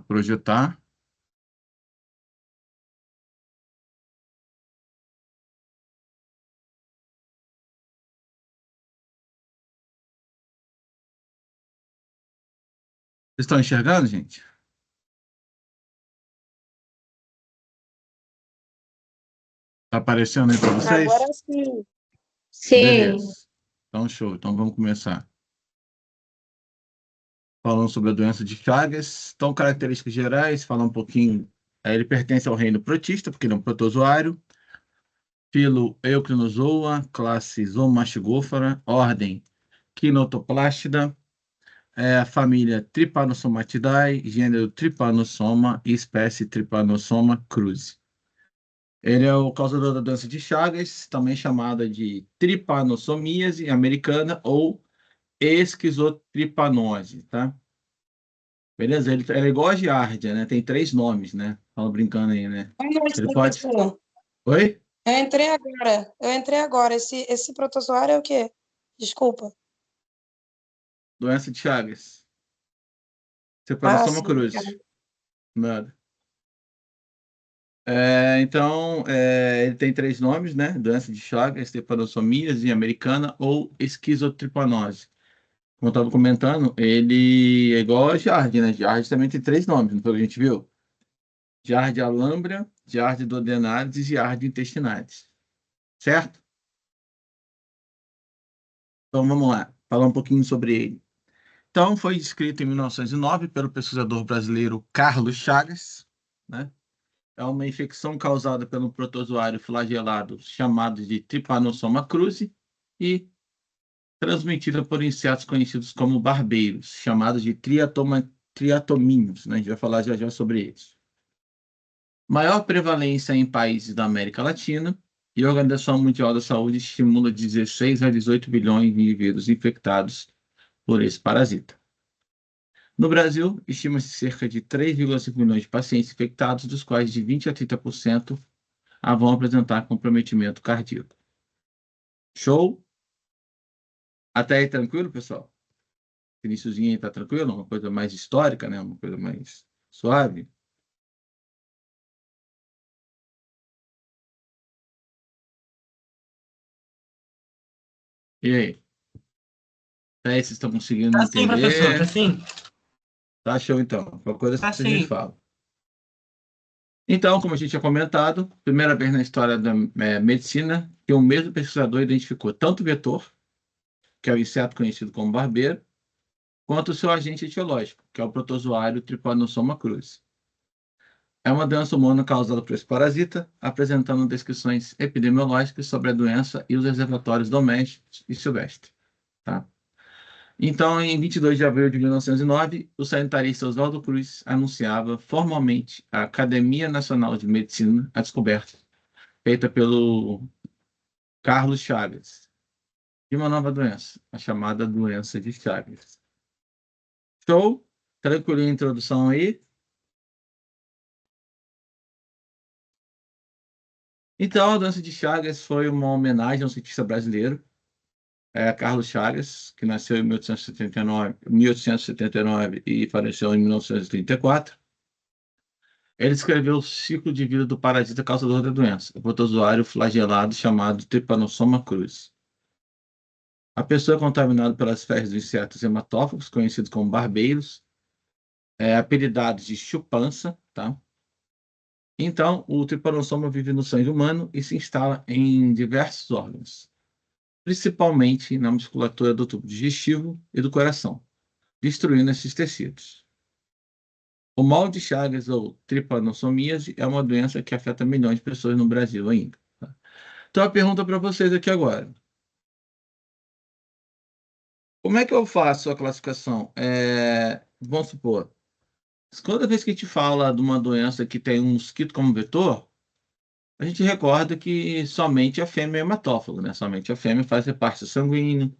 projetar. Vocês estão enxergando, gente? Está aparecendo aí para Agora vocês? sim. Sim. Beleza. Então, show. Então, vamos começar. Falando sobre a doença de Chagas. Então, características gerais, falar um pouquinho. Ele pertence ao reino protista, porque ele é um protozoário. Filo Eucrinozoa, classe Zoomastigófora, ordem Quinotoplastida, família Trypanosomatidae, gênero Trypanosoma e espécie Trypanosoma cruzi. Ele é o causador da doença de Chagas, também chamada de tripanossomíase americana ou esquizotripanose, tá? Beleza? Ele é igual a giardia, né? Tem 3 nomes, né? Fala brincando aí, né? Boa noite, Ele pode... professor. Oi? Eu entrei agora. Esse protozoário é o quê? Desculpa. Doença de Chagas. Ah, Trypanosoma sim, cruzi. obrigada. Nada. Então, ele tem 3 nomes, né? Doença de Chagas, tripanossomíase americana ou esquizotripanose. Como eu estava comentando, ele é igual a Giardia, né? Giardia também tem 3 nomes, não foi o que a gente viu? Giardia alambra, Giardia duodenalis e Giardia intestinalis. Certo? Então, vamos lá. Falar um pouquinho sobre ele. Então, foi descrito em 1909 pelo pesquisador brasileiro Carlos Chagas, né? É uma infecção causada pelo protozoário flagelado chamado de Trypanosoma cruzi e transmitida por insetos conhecidos como barbeiros, chamados de triatomíneos, né? A gente vai falar já já sobre eles. Maior prevalência em países da América Latina, e a Organização Mundial da Saúde estimula 16 a 18 bilhões de indivíduos infectados por esse parasita. No Brasil, estima-se cerca de 3,5 milhões de pacientes infectados, dos quais de 20 a 30% vão apresentar comprometimento cardíaco. Show? Até aí tranquilo, pessoal? Iniciozinho aí tá tranquilo? Uma coisa mais histórica, né? Uma coisa mais suave. E aí? Até aí vocês estão conseguindo Tá sim, professor, tá entender? sim. Tá show, então. Qualquer coisa Tá a gente sim. fala. Então, como a gente tinha comentado, primeira vez na história da medicina que o mesmo pesquisador identificou tanto o vetor, que é o inseto conhecido como barbeiro, quanto o seu agente etiológico, que é o protozoário Trypanosoma cruzi. É uma doença humana causada por esse parasita, apresentando descrições epidemiológicas sobre a doença e os reservatórios domésticos e silvestres. Tá? Então, em 22 de abril de 1909, o sanitarista Oswaldo Cruz anunciava formalmente à Academia Nacional de Medicina a descoberta, feita pelo Carlos Chagas, de uma nova doença, a chamada doença de Chagas. Show? Tranquilinha a introdução aí? Então, a doença de Chagas foi uma homenagem a um cientista brasileiro, Carlos Chagas, que nasceu em 1879 e faleceu em 1934. Ele escreveu o ciclo de vida do parasita causador da doença, o protozoário flagelado chamado Trypanosoma cruzi. A pessoa é contaminada pelas fezes de insetos hematófagos, conhecidos como barbeiros, apelidados de chupança, tá? Então, o Trypanosoma vive no sangue humano e se instala em diversos órgãos, principalmente na musculatura do tubo digestivo e do coração, destruindo esses tecidos. O mal de Chagas ou tripanossomíase é uma doença que afeta milhões de pessoas no Brasil ainda. Tá? Então, a pergunta para vocês aqui agora: como é que eu faço a classificação? Vamos supor, toda vez que a gente fala de uma doença que tem um mosquito como vetor, a gente recorda que somente a fêmea é hematófago, né? Somente a fêmea faz reparte sanguíneo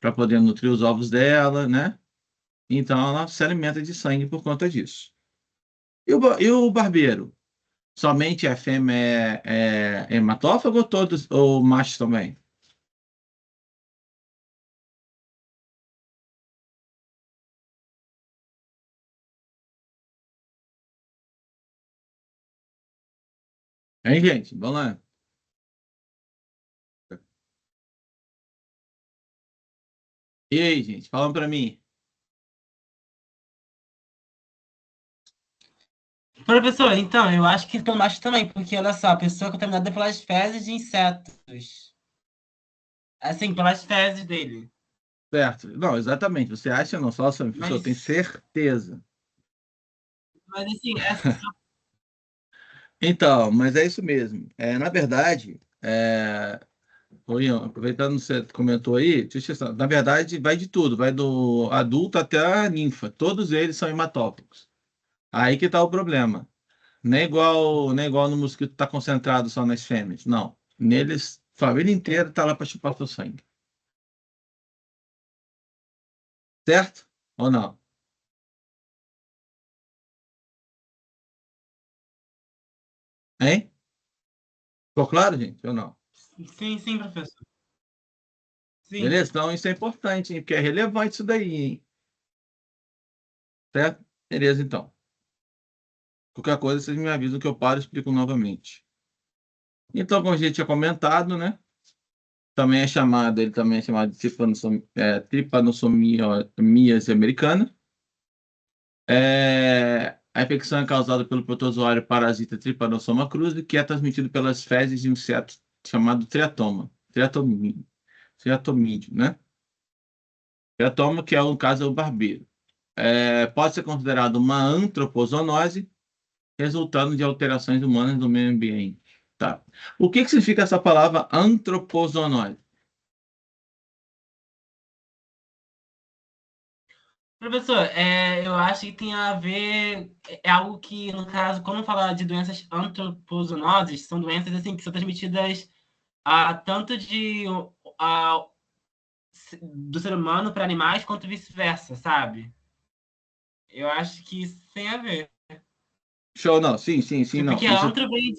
para poder nutrir os ovos dela, né? Então, ela se alimenta de sangue por conta disso. E o barbeiro? Somente a fêmea é hematófago ou todos, ou macho também? Hein, gente? Vamos lá. E aí, gente? Falam para mim. Professor, então, eu acho que pelo macho também, porque olha só, a pessoa é contaminada pelas fezes de insetos. Assim, pelas fezes dele. Certo. Não, exatamente. Você acha, não, só a pessoa tem Mas, certeza. mas assim, essa só. Então, mas é isso mesmo. Na verdade, Ian, aproveitando que você comentou aí, na verdade, vai de tudo, vai do adulto até a ninfa. Todos eles são hematófagos. Aí que está o problema. Não é igual no mosquito está concentrado só nas fêmeas. Não. Neles, a família inteira está lá para chupar seu sangue. Certo? Ou não? Hein? Ficou claro, gente? Ou não? Sim, sim, professor. Sim. Beleza? Então, isso é importante, hein? Porque é relevante isso daí, hein? Certo? Beleza, então. Qualquer coisa, vocês me avisam que eu paro e explico novamente. Então, como a gente tinha comentado, né? Ele também é chamado de tripanosomiase americana. A infecção é causada pelo protozoário parasita Trypanosoma cruzi, que é transmitido pelas fezes de um inseto chamado triatomídeo, né? Triatoma, que é o caso é o barbeiro. Pode ser considerado uma antropozoonose, resultando de alterações humanas no meio ambiente. Tá. O que significa essa palavra antropozoonose? Professor, eu acho que tem a ver, é algo que, no caso, quando fala de doenças antropozoonoses, são doenças assim que são transmitidas tanto a, do ser humano para animais quanto vice-versa, sabe? Eu acho que isso tem a ver. Show, não. Sim, sim, sim, não. Porque Isso. antro vem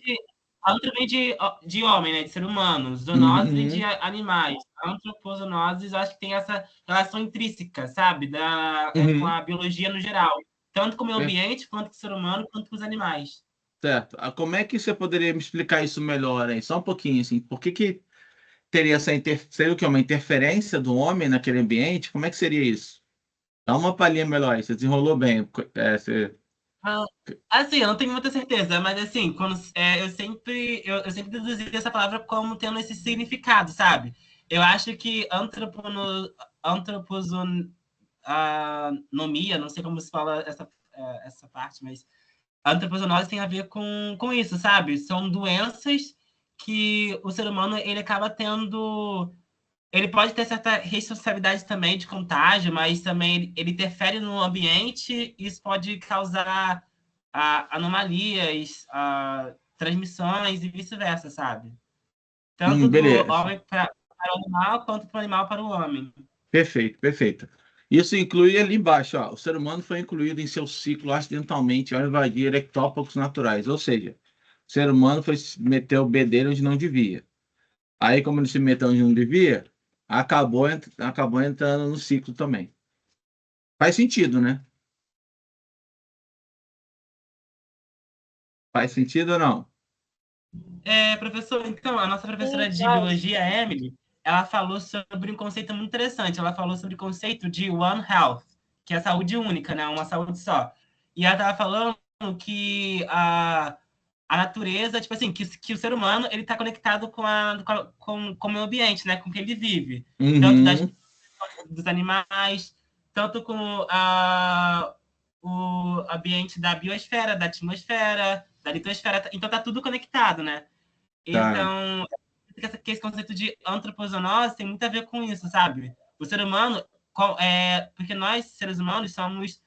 de homem, né? De ser humano. Zoonose vem de Uhum, animais. Antropozoonoses, acho que tem essa relação intrínseca, sabe? Com uhum. a biologia no geral. Tanto com o meio Per- ambiente, quanto com o ser humano, quanto com os animais. Certo. Como é que você poderia me explicar isso melhor aí? Só um pouquinho, assim. Por que teria seria o quê? Uma interferência do homem naquele ambiente? Como é que seria isso? Dá uma palhinha melhor aí. Você desenrolou bem. Ah, assim, eu não tenho muita certeza, mas assim, eu sempre deduzi essa palavra como tendo esse significado, sabe? Eu acho que antropozonomia, não sei como se fala essa parte, mas a antropozoonose tem a ver com isso, sabe? São doenças que o ser humano ele acaba tendo. Ele pode ter certa responsabilidade também de contágio, mas também ele interfere no ambiente e isso pode causar anomalias, transmissões e vice-versa, sabe? Tanto do Beleza. homem para o animal, quanto do animal para o homem. Perfeito, perfeito. Isso inclui ali embaixo, ó, o ser humano foi incluído em seu ciclo acidentalmente ao invadir ectópagos naturais, ou seja, o ser humano foi meter o bedelho onde não devia. Aí, como ele se meteu onde não devia, acabou entrando no ciclo também. Faz sentido, né? Faz sentido ou não? Professor, então, a nossa Sim, professora de faz. biologia, Emily, ela falou sobre um conceito muito interessante. Ela falou sobre o conceito de One Health, que é a saúde única, né? Uma saúde só. E ela estava falando que a natureza, tipo assim, que o ser humano ele está conectado com o meio ambiente, né? Com o que ele vive. Tanto Uhum, dos animais, tanto com o ambiente da biosfera, da atmosfera, da litosfera. Então tá tudo conectado, né? tá. Então, esse conceito de antropozoonose tem muito a ver com isso, sabe? O ser humano, porque nós, seres humanos, somos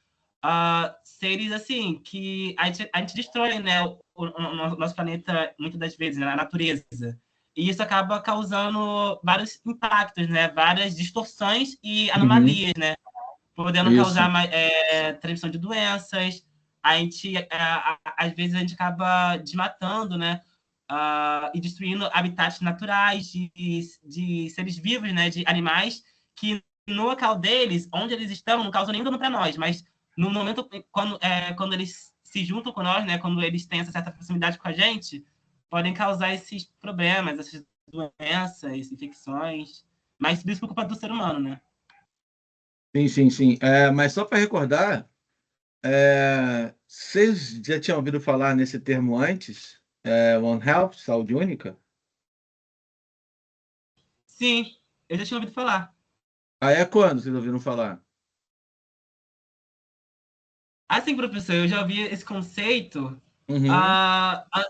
seres, assim, que a gente destrói, né, o nosso planeta muitas das vezes, né, a natureza. E isso acaba causando vários impactos, né, várias distorções e Uhum, anomalias, né, podendo isso. causar transmissão de doenças. Às vezes, a gente acaba desmatando, né, e destruindo habitats naturais de seres vivos, né, de animais, que no local deles, onde eles estão, não causam nenhum dano para nós, mas no momento quando eles se juntam com nós, né, quando eles têm essa certa proximidade com a gente, podem causar esses problemas, essas doenças, infecções, mas tudo isso por culpa do ser humano, né? Sim, sim, sim. Mas só para recordar, vocês já tinham ouvido falar nesse termo antes? One Health, saúde única? Sim, eu já tinha ouvido falar. Aí é quando vocês ouviram falar? Assim, professor, eu já ouvi esse conceito. Uhum, ah, ah,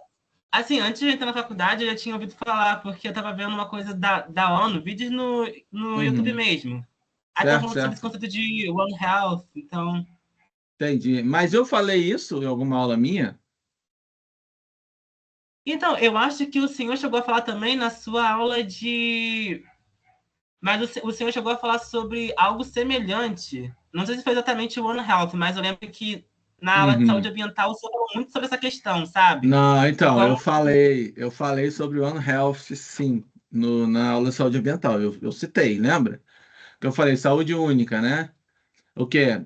assim, antes de entrar na faculdade, eu já tinha ouvido falar, porque eu estava vendo uma coisa da ONU, vídeos no YouTube uhum. mesmo. Aí estava Certo, falando sobre esse certo. conceito de One Health, então. Entendi. Mas eu falei isso em alguma aula minha? Então, eu acho que o senhor chegou a falar também na sua aula de. Mas o senhor chegou a falar sobre algo semelhante. Não sei se foi exatamente o One Health, mas eu lembro que na aula de saúde Uhum. ambiental o senhor falou muito sobre essa questão, sabe? Não, De então, eu como. falei, eu falei sobre One Health, sim, na aula de saúde ambiental. Eu citei, lembra? Que eu falei saúde única, né? O quê?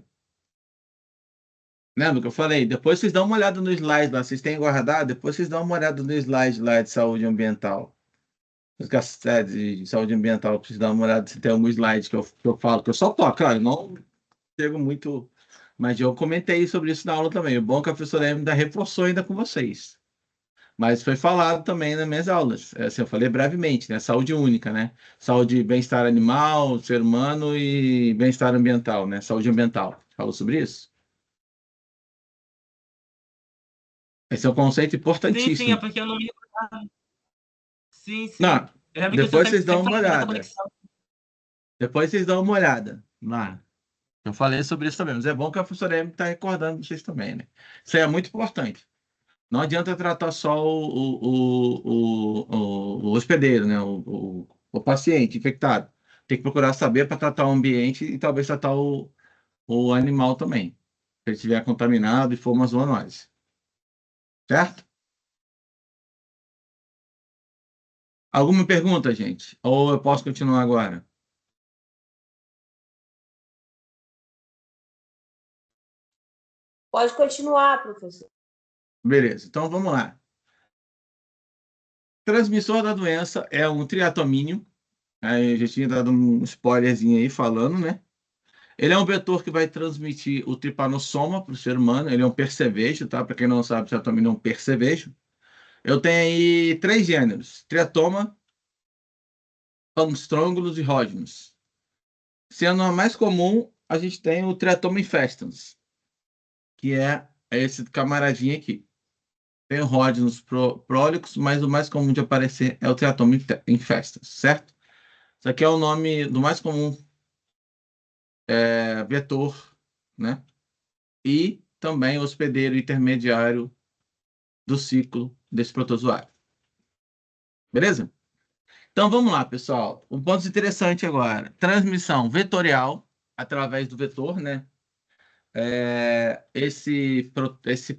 Lembra que eu falei? Depois vocês dão uma olhada no slide lá, vocês têm guardado? Depois vocês dão uma olhada no slide lá de saúde ambiental. De saúde ambiental, preciso dar uma olhada se tem algum slide que eu falo, que eu só toco, claro, não chego muito. Mas eu comentei sobre isso na aula também. O bom é que a professora ainda reforçou ainda com vocês. Mas foi falado também nas minhas aulas. Assim, eu falei brevemente, né? Saúde única, né? Saúde e bem-estar animal, ser humano e bem-estar ambiental, né? Saúde ambiental. Falou sobre isso? Esse é um conceito Sim, sim, é importantíssimo. porque eu não me. Sim, sim. Não, Eu lembro que o senhor depois sempre, vocês dão sempre uma falou dessa olhada. conexão. Depois vocês dão uma olhada. Lá. Eu falei sobre isso também, mas é bom que a professora Amy está recordando vocês também, né? Isso aí é muito importante. Não adianta tratar só o hospedeiro, né? O paciente infectado. Tem que procurar saber para tratar o ambiente e talvez tratar o animal também. Se ele estiver contaminado e for uma zoonose. Certo? Alguma pergunta, gente? Ou eu posso continuar agora? Pode continuar, professor. Beleza, então vamos lá. Transmissor da doença é um triatomínio. Aí eu já tinha dado um spoilerzinho aí falando, né? Ele é um vetor que vai transmitir o tripanossoma para o ser humano. Ele é um percevejo, tá? Para quem não sabe, triatomínio é um percevejo. Eu tenho aí três gêneros: triatoma, Pamstrongulus e Rhodnus. Sendo a mais comum, a gente tem o triatoma infestans, que é esse camaradinho aqui. Tem o Rhodnus prolix, mas o mais comum de aparecer é o triatoma infestans, certo? Isso aqui é o nome do mais comum vetor, né? E também hospedeiro intermediário do ciclo desse protozoário. Beleza? Então vamos lá, pessoal. Um ponto interessante agora: transmissão vetorial através do vetor, né? Esse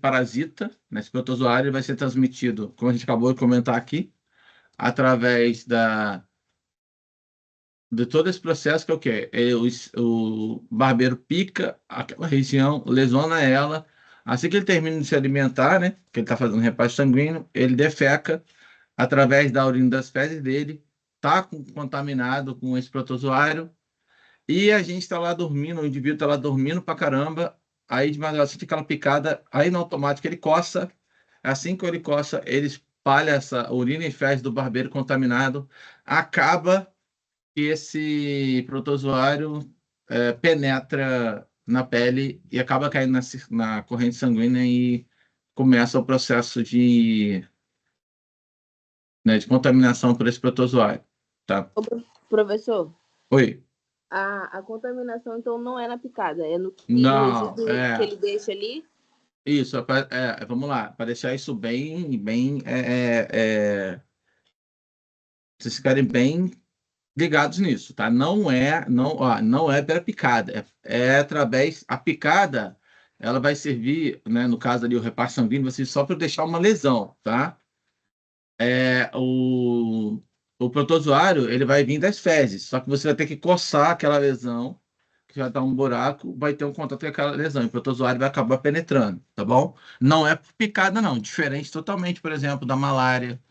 parasita, né, esse protozoário, vai ser transmitido, como a gente acabou de comentar aqui, através de todo esse processo que é o quê? O barbeiro pica aquela região, lesiona ela. Assim que ele termina de se alimentar, né? Que ele está fazendo repasse sanguíneo, ele defeca através da urina das fezes dele, está contaminado com esse protozoário, e a gente está lá dormindo, o indivíduo está lá dormindo pra caramba, aí de madrugada sente aquela picada, aí no automático ele coça, assim que ele coça, ele espalha essa urina e fezes do barbeiro contaminado, acaba que esse protozoário penetra na pele e acaba caindo na corrente sanguínea e começa o processo de contaminação por esse protozoário, tá? Professor, Oi. a contaminação então não é na picada, é no Não, resíduo que ele deixa ali? isso, vamos lá, para deixar isso bem, vocês ficarem bem ligados nisso, tá? Não é pela picada, a picada, ela vai servir, né, no caso ali, o repasse sanguíneo, vai servir só para deixar uma lesão, tá? O protozoário, ele vai vir das fezes, só que você vai ter que coçar aquela lesão, que já está um buraco, vai ter um contato com aquela lesão. E o protozoário vai acabar penetrando, tá bom? Não é por picada, não. Diferente totalmente, por exemplo, da malária,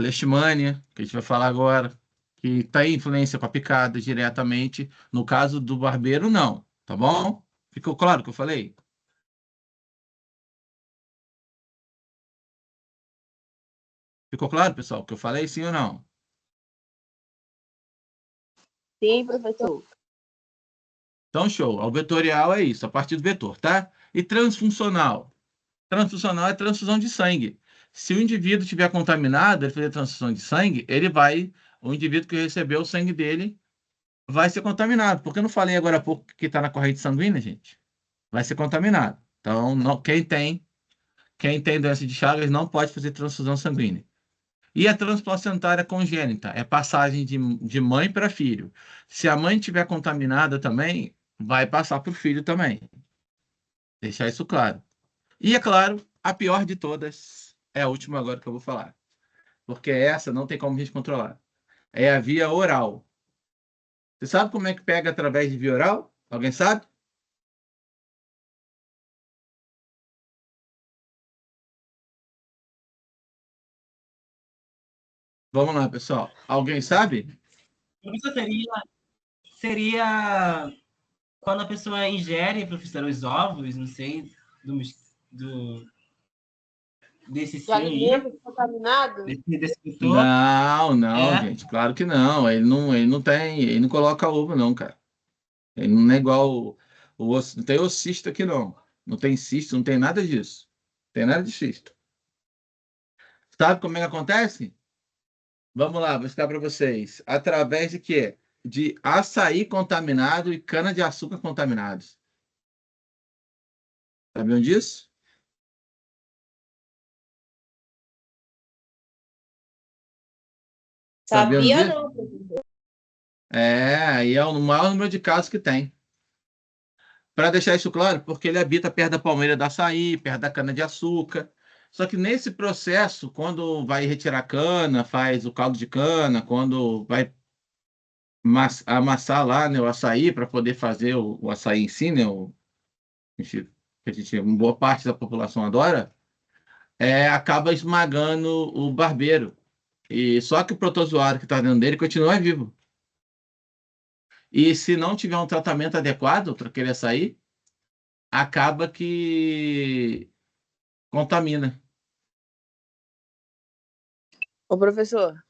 leishmania, que a gente vai falar agora, que tem influência com a picada diretamente. No caso do barbeiro, não, tá bom? Ficou claro o que eu falei? Ficou claro, pessoal, o que eu falei, sim ou não? Sim, professor. Então, show. O vetorial é isso, a partir do vetor, tá? E transfuncional? Transfuncional é transfusão de sangue. Se o indivíduo estiver contaminado, ele fazer transfusão de sangue, o indivíduo que recebeu o sangue dele vai ser contaminado. Porque eu não falei agora há pouco que está na corrente sanguínea, gente? Vai ser contaminado. Então, quem tem doença de Chagas não pode fazer transfusão sanguínea. E a transplacentária congênita é passagem de mãe para filho. Se a mãe estiver contaminada também, vai passar para o filho também. Deixar isso claro. E, é claro, a pior de todas é a última agora que eu vou falar. Porque essa não tem como a gente controlar. É a via oral. Você sabe como é que pega através de via oral? Alguém sabe? Vamos lá, pessoal. Alguém sabe? Isso seria quando a pessoa ingere, professor, os ovos, não sei, do desse De sim aí, alimento contaminado? desse vetor. Não, gente. Claro que não. Ele não coloca ovo, não, cara. Ele não é igual não tem ossista aqui, não. Não tem cisto, não tem nada disso. Não tem nada de cisto. Sabe como é que acontece? Vamos lá, vou explicar para vocês. Através de quê? De açaí contaminado e cana-de-açúcar contaminados. Sabiam disso? Sabiam Sabia disso? não, professor. Aí é o maior número de casos que tem. Para deixar isso claro, porque ele habita perto da palmeira do açaí, perto da cana-de-açúcar. Só que nesse processo, quando vai retirar a cana, faz o caldo de cana, quando vai amassar lá, né, o açaí para poder fazer o açaí em si, né, uma boa parte da população adora, acaba esmagando o barbeiro. E só que o protozoário que está dentro dele continua vivo. E se não tiver um tratamento adequado para aquele açaí, acaba que contamina Ô, professor,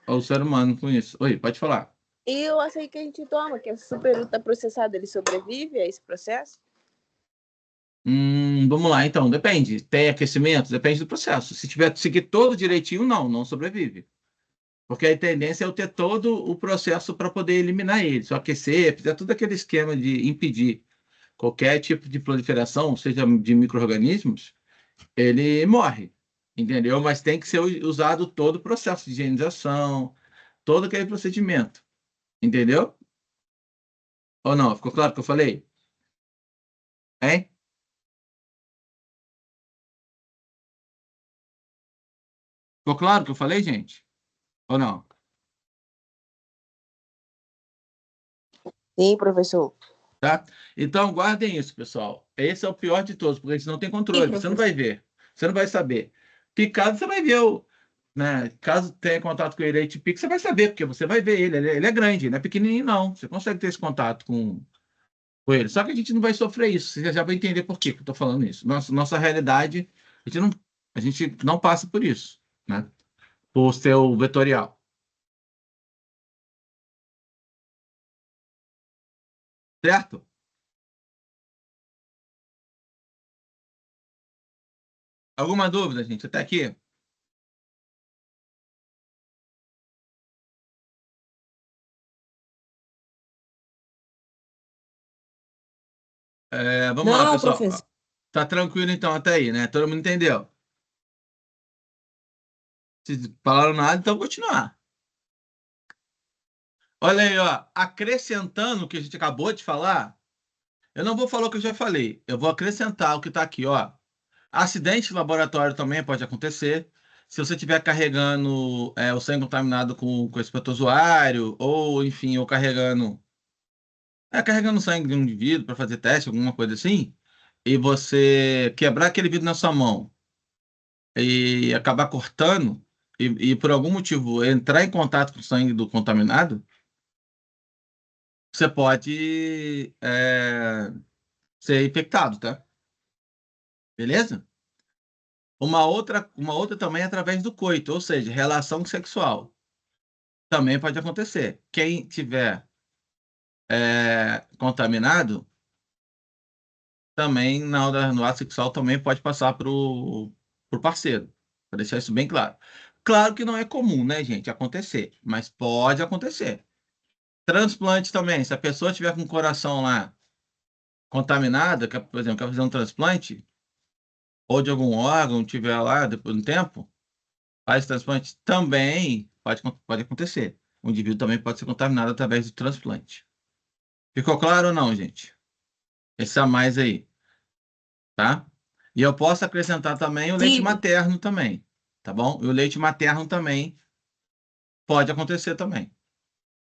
o ser humano com isso. Oi, pode falar. e o açaí que a gente toma, que é super ultraprocessado, ele sobrevive a esse processo? Vamos lá, então. Depende. Tem aquecimento? Depende do processo. Se tiver seguir todo direitinho, não sobrevive. Porque a tendência é eu ter todo o processo para poder eliminar ele. Se eu aquecer, fizer todo aquele esquema de impedir qualquer tipo de proliferação, seja de micro-organismos, ele morre. Entendeu? Mas tem que ser usado todo o processo de higienização, todo aquele procedimento. Entendeu? Ou não? Ficou claro o que eu falei? Hein? Ficou claro o que eu falei, gente? Ou não? Sim, professor. Tá? Então, guardem isso, pessoal. Esse é o pior de todos, porque a gente não tem Sim, controle. Você não vai ver. Você não vai saber. Picado, você vai ver né? Caso tenha contato com ele aí, te pique, você vai saber, porque você vai ver ele. Ele é grande, ele não é pequenininho, não. Você consegue ter esse contato com ele. Só que a gente não vai sofrer isso. Você já vai entender por que eu estou falando isso. Nossa realidade, a gente não passa por isso, né? Por ser o vetorial. Certo? Alguma dúvida, gente? Até aqui? Vamos lá, Não, pessoal. professor. Tá tranquilo então até aí, né? Todo mundo entendeu? Se falaram nada, então vou continuar. Olha aí, ó. Acrescentando o que a gente acabou de falar, eu não vou falar o que eu já falei. Eu vou acrescentar o que está aqui, ó. Acidente de laboratório também pode acontecer. Se você estiver carregando o sangue contaminado com esse protozoário, ou enfim, ou carregando carregando sangue de um indivíduo para fazer teste, alguma coisa assim, e você quebrar aquele vidro na sua mão e acabar cortando, e por algum motivo entrar em contato com o sangue do contaminado, você pode ser infectado, tá? Beleza? Uma outra também é através do coito, ou seja, relação sexual. Também pode acontecer. Quem tiver contaminado, também no ato sexual também pode passar pro parceiro. Para deixar isso bem claro. Claro que não é comum, né, gente, acontecer, mas pode acontecer. Transplante também, se a pessoa tiver com o coração lá contaminado, por exemplo, quer fazer um transplante, ou de algum órgão, tiver lá depois de um tempo, faz transplante também pode acontecer. O indivíduo também pode ser contaminado através do transplante. Ficou claro ou não, gente? Esse a mais aí, tá? E eu posso acrescentar também o leite Sim. materno também, tá bom? E o leite materno também pode acontecer também,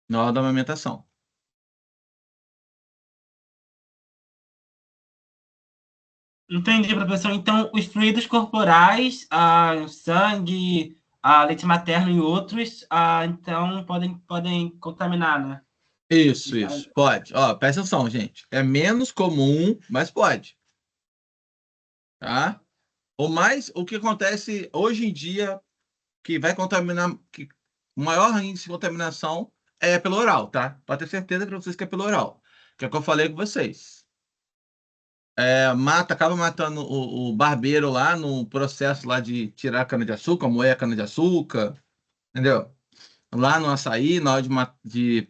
na hora da amamentação. Entendi, professor. Então, os fluidos corporais, sangue, leite materno e outros, então podem contaminar, né? Isso, pode. Ó, presta atenção, gente. É menos comum, mas pode, tá? O que acontece hoje em dia que vai contaminar, que o maior índice de contaminação é pelo oral, tá? Pode ter certeza para vocês que é pelo oral, que é o que eu falei com vocês. Acaba matando o barbeiro lá no processo lá de tirar a cana-de-açúcar, moer a cana-de-açúcar, entendeu? Lá no açaí, na hora de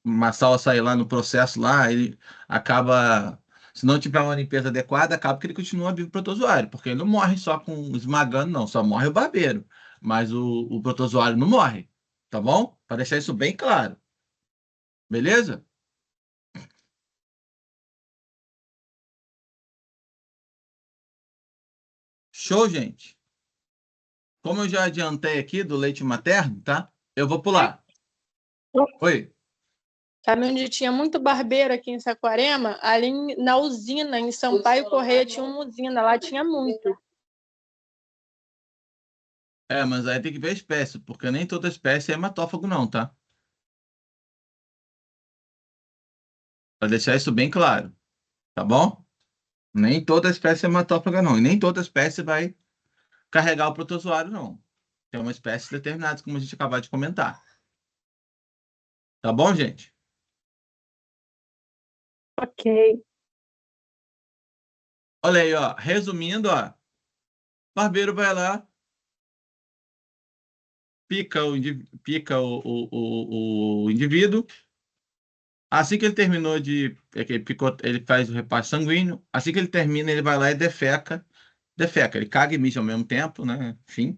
amassar o açaí lá no processo lá, ele acaba, se não tiver uma limpeza adequada, acaba que ele continua vivo protozoário, porque ele não morre só com esmagando, não, só morre o barbeiro, mas o protozoário não morre, tá bom? Para deixar isso bem claro, beleza? Show, gente. Como eu já adiantei aqui do leite materno, tá? Eu vou pular. Oi. Sabe onde tinha muito barbeiro aqui em Saquarema? Ali na usina, em Sampaio Correia, tinha uma usina, lá tinha muito. Mas aí tem que ver a espécie, porque nem toda espécie é hematófago, não, tá? Para deixar isso bem claro, tá bom? Nem toda espécie é hematófaga, não. E nem toda espécie vai carregar o protozoário, não. Tem uma espécie determinada, como a gente acabou de comentar. Tá bom, gente? Ok. Olha aí, ó. Resumindo, ó. Barbeiro vai lá, pica o indivíduo. Assim que ele terminou que ele picou, ele faz o repasse sanguíneo. Assim que ele termina, ele vai lá e defeca. Defeca, ele caga e mija ao mesmo tempo, né? Enfim.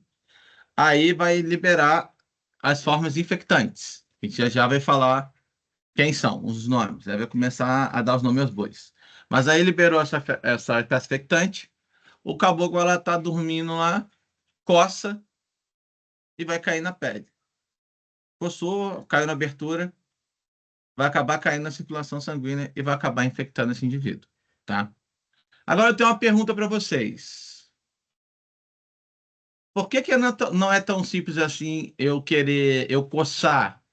Aí vai liberar as formas infectantes. A gente já vai falar quem são, os nomes. Aí vai começar a dar os nomes aos bois. Mas aí liberou essa espécie infectante. O caboclo ela tá dormindo lá, coça e vai cair na pele. Coçou, caiu na abertura, vai acabar caindo na circulação sanguínea e vai acabar infectando esse indivíduo, tá? Agora eu tenho uma pergunta para vocês. Por que não é tão simples assim eu coçar?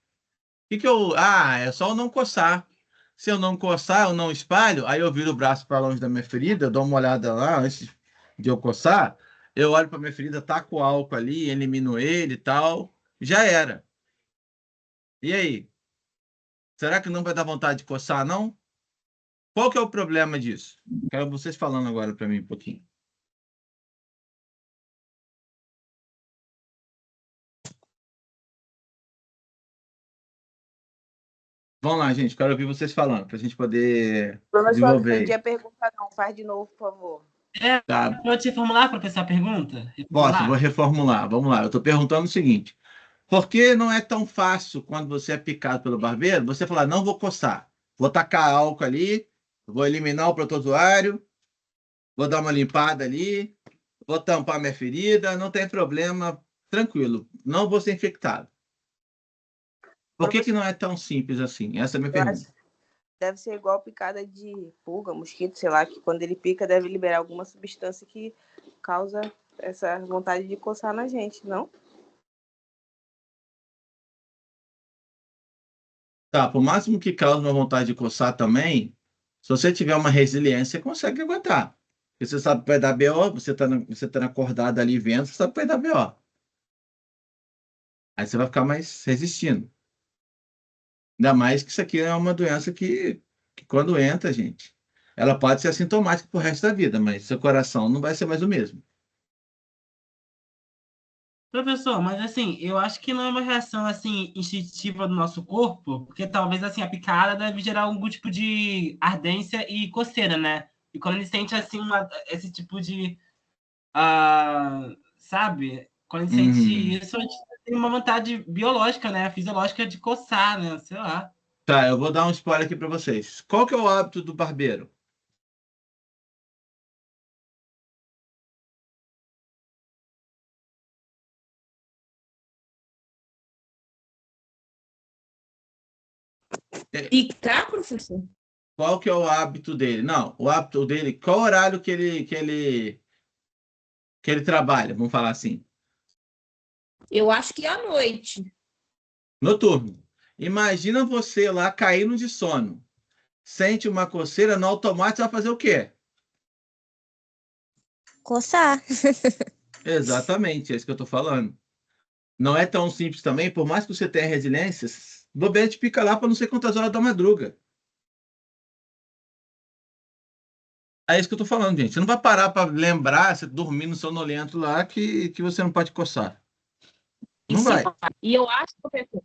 É só eu não coçar. Se eu não coçar, eu não espalho, aí eu viro o braço para longe da minha ferida, eu dou uma olhada lá antes de eu coçar, eu olho para minha ferida, taco o álcool ali, elimino ele e tal, já era. E aí? Será que não vai dar vontade de coçar, não? Qual que é o problema disso? Quero vocês falando agora para mim um pouquinho. Vamos lá, gente, quero ouvir vocês falando, para a gente poder Professor, não desenvolver entendi aí. a pergunta, não. Faz de novo, por favor. Tá? Pode reformular, professor, a pergunta? Posso, vou reformular. Vamos lá, eu estou perguntando o seguinte. Por que não é tão fácil quando você é picado pelo barbeiro, você falar, não vou coçar, vou tacar álcool ali, vou eliminar o protozoário, vou dar uma limpada ali, vou tampar minha ferida, não tem problema, tranquilo, não vou ser infectado. Por que Professor, não é tão simples assim? Essa é a minha eu acho, pergunta. deve ser igual picada de pulga, mosquito, sei lá, que quando ele pica deve liberar alguma substância que causa essa vontade de coçar na gente, não? Tá, por máximo que cause uma vontade de coçar também, se você tiver uma resiliência, você consegue aguentar. Porque você sabe que vai dar BO, você tá acordado ali vendo, você sabe que vai dar BO. Aí você vai ficar mais resistindo. Ainda mais que isso aqui é uma doença que quando entra, gente, ela pode ser assintomática pro resto da vida, mas seu coração não vai ser mais o mesmo. Professor, mas assim, eu acho que não é uma reação assim instintiva do nosso corpo, porque talvez assim a picada deve gerar algum tipo de ardência e coceira, né? E quando ele sente assim esse tipo de, sabe? Quando ele sente Uhum. isso, a gente tem uma vontade biológica, né? Fisiológica de coçar, né? Sei lá. Tá, eu vou dar um spoiler aqui para vocês. Qual que é o hábito do barbeiro? É, Picar, professor? qual que é o hábito dele? Não, o hábito dele, qual horário que ele trabalha, vamos falar assim, Eu acho que é à noite. noturno. Imagina você lá caindo de sono, sente uma coceira, no automático você vai fazer o quê? Coçar. Exatamente, é isso que eu estou falando. Não é tão simples também, por mais que você tenha resiliência, bobeira te pica lá para não sei quantas horas da madruga. É isso que eu estou falando, gente. Você não vai parar para lembrar, você dormindo sonolento lá, que você não pode coçar. E, Não vai. e eu acho, professor,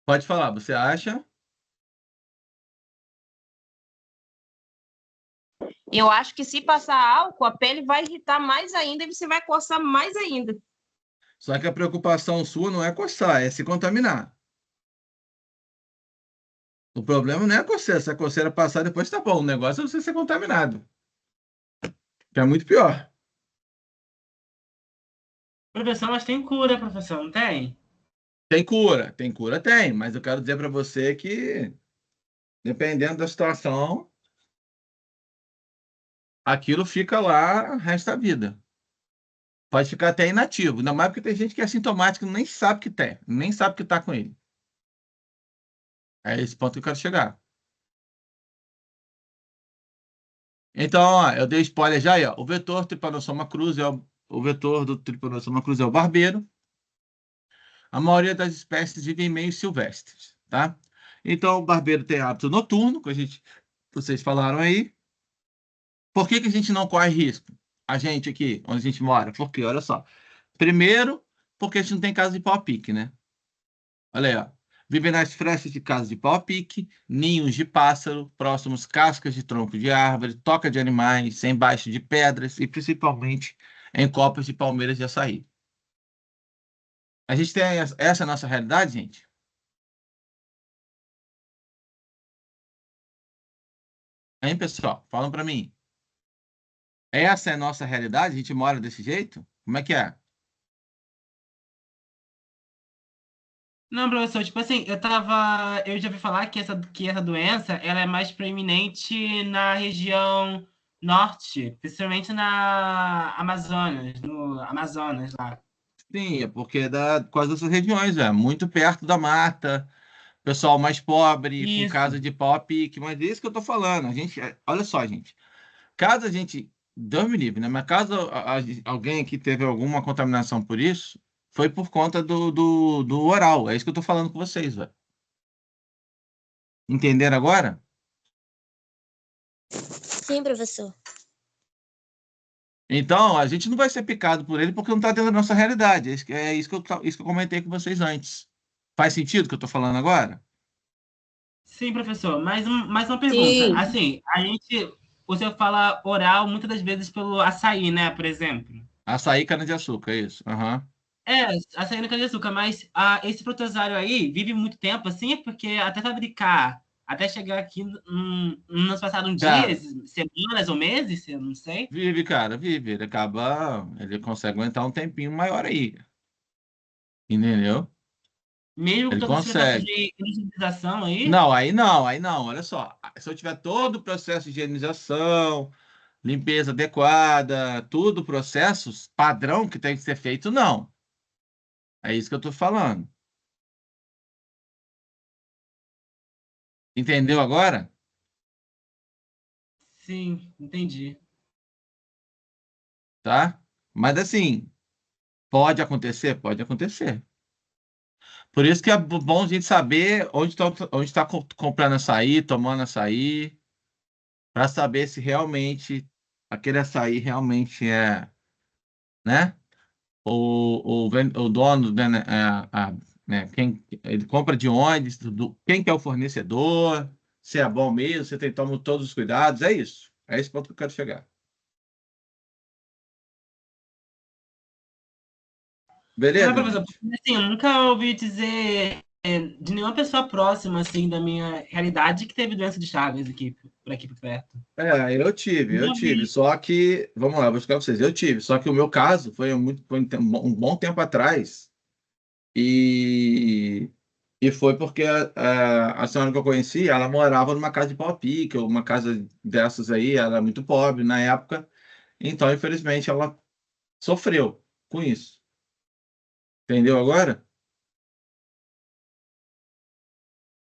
Pode falar, você acha? eu acho que se passar álcool, a pele vai irritar mais ainda e você vai coçar mais ainda. Só que a preocupação sua não é coçar, é se contaminar. O problema não é a coceira. Se a coceira passar, depois tá bom. O negócio é você ser contaminado. Que é muito pior. Professor, mas tem cura, professor, não tem? Tem cura, tem. Mas eu quero dizer para você que, dependendo da situação, aquilo fica lá o resto da vida. Pode ficar até inativo. Ainda mais porque tem gente que é sintomático e nem sabe que tem, nem sabe que tá com ele. É esse ponto que eu quero chegar. Então, ó, eu dei spoiler já aí, ó. O vetor Trypanosoma cruzi o vetor do Trypanosoma cruzi é o barbeiro. A maioria das espécies vivem meio silvestres, tá? Então, o barbeiro tem hábito noturno, que vocês falaram aí. Por que que a gente não corre risco? A gente aqui, onde a gente mora. Por quê? Olha só. Primeiro, porque a gente não tem casa de pau-pique, né? Olha aí, ó. Vivem nas frestas de casa de pau-pique, ninhos de pássaro, próximos cascas de tronco de árvore, toca de animais, embaixo de pedras e principalmente em copas de palmeiras de açaí. A gente tem essa é a nossa realidade, gente? Hein, pessoal? Falam para mim. Essa é a nossa realidade? A gente mora desse jeito? Como é que é? Não, professor, tipo assim, eu já ouvi falar que essa doença, ela é mais preeminente na região norte, principalmente na Amazonas, no Amazonas lá. Sim, é porque é quase dessas regiões, é muito perto da mata, pessoal mais pobre, com Isso. casa de pau a pique, mas é isso que eu tô falando. A gente, olha só, gente, caso a gente, Deus me livre, né? Mas caso alguém aqui teve alguma contaminação por isso, foi por conta do oral. É isso que eu tô falando com vocês, velho. Entenderam agora? Sim, professor. Então, a gente não vai ser picado por ele porque não está dentro da nossa realidade. Isso que eu comentei com vocês antes. Faz sentido o que eu estou falando agora? Sim, professor, mais uma pergunta. Sim. Assim, o senhor fala oral muitas das vezes pelo açaí, né, por exemplo. Açaí, cana-de-açúcar, é isso. Aham. É, açaí na cana-de-açúcar, mas esse protozoário aí vive muito tempo, assim, porque até fabricar, até chegar aqui, não se passaram Cara, dias, semanas ou meses, eu não sei. vive, cara, vive. Ele consegue aguentar um tempinho maior aí. Entendeu? Mesmo com Ele todo esse processo consegue. de higienização aí? Não, aí não. Olha só. Se eu tiver todo o processo de higienização, limpeza adequada, tudo processos padrão que tem que ser feito, não. É isso que eu estou falando. Entendeu agora? Sim, entendi. Tá? Mas assim, pode acontecer? Pode acontecer. Por isso que é bom a gente saber onde tá comprando açaí, tomando açaí, para saber se realmente aquele açaí realmente é, né? O dono, né, né, quem ele compra de onde, quem que é o fornecedor, se é bom mesmo, você tem toma todos os cuidados, é isso. É esse ponto que eu quero chegar. É, Beleza, professor, gente? porque, assim, eu nunca ouvi dizer de nenhuma pessoa próxima, assim, da minha realidade que teve doença de Chagas aqui por perto. Eu tive, eu Nunca tive. vi. Só que, vamos lá, vou explicar para vocês. Eu tive, só que o meu caso foi um bom tempo atrás e, e foi porque a senhora que eu conheci, ela morava numa casa de pau-a-pique, ou uma casa dessas aí, ela era muito pobre na época, então, infelizmente, ela sofreu com isso. Entendeu agora?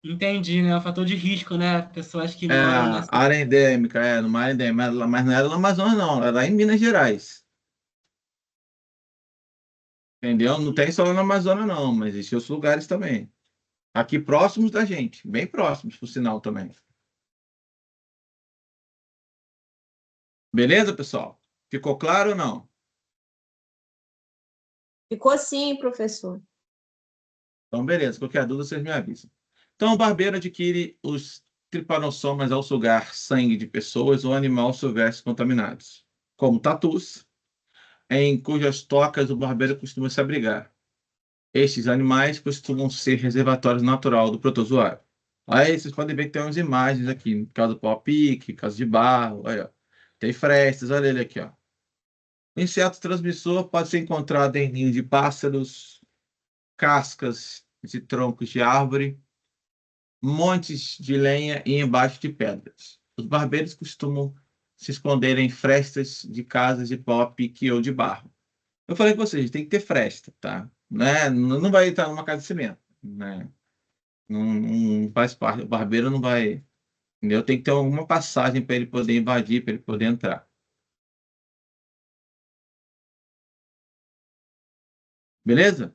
Entendi, né? O fator de risco, né? Pessoas que É, moram nessa. área endêmica, numa área endêmica, mas não era no Amazonas, não, era lá em Minas Gerais. Entendeu? Não tem só no Amazonas, não, mas existem outros lugares também. Aqui próximos da gente, bem próximos, por sinal também. Beleza, pessoal? Ficou claro ou não? Ficou sim, professor. Então, beleza. Qualquer dúvida, vocês me avisam. Então, o barbeiro adquire os tripanossomas ao sugar sangue de pessoas ou animais silvestres contaminados, como tatus, em cujas tocas o barbeiro costuma se abrigar. Estes animais costumam ser reservatórios natural do protozoário. Aí vocês podem ver que tem umas imagens aqui, no caso do pau-pique, caso de barro, aí, ó. Tem frestas, olha ele aqui, ó. O inseto transmissor pode ser encontrado em ninhos de pássaros, cascas de troncos de árvore, montes de lenha e embaixo de pedras. Os barbeiros costumam se esconder em frestas de casas de pau a pique ou de barro. Eu falei com vocês, tem que ter fresta, tá? Né? Não vai estar numa casa de cimento, né? Não faz parte. O barbeiro não vai. Entendeu? Tem que ter alguma passagem para ele poder invadir, para ele poder entrar. Beleza?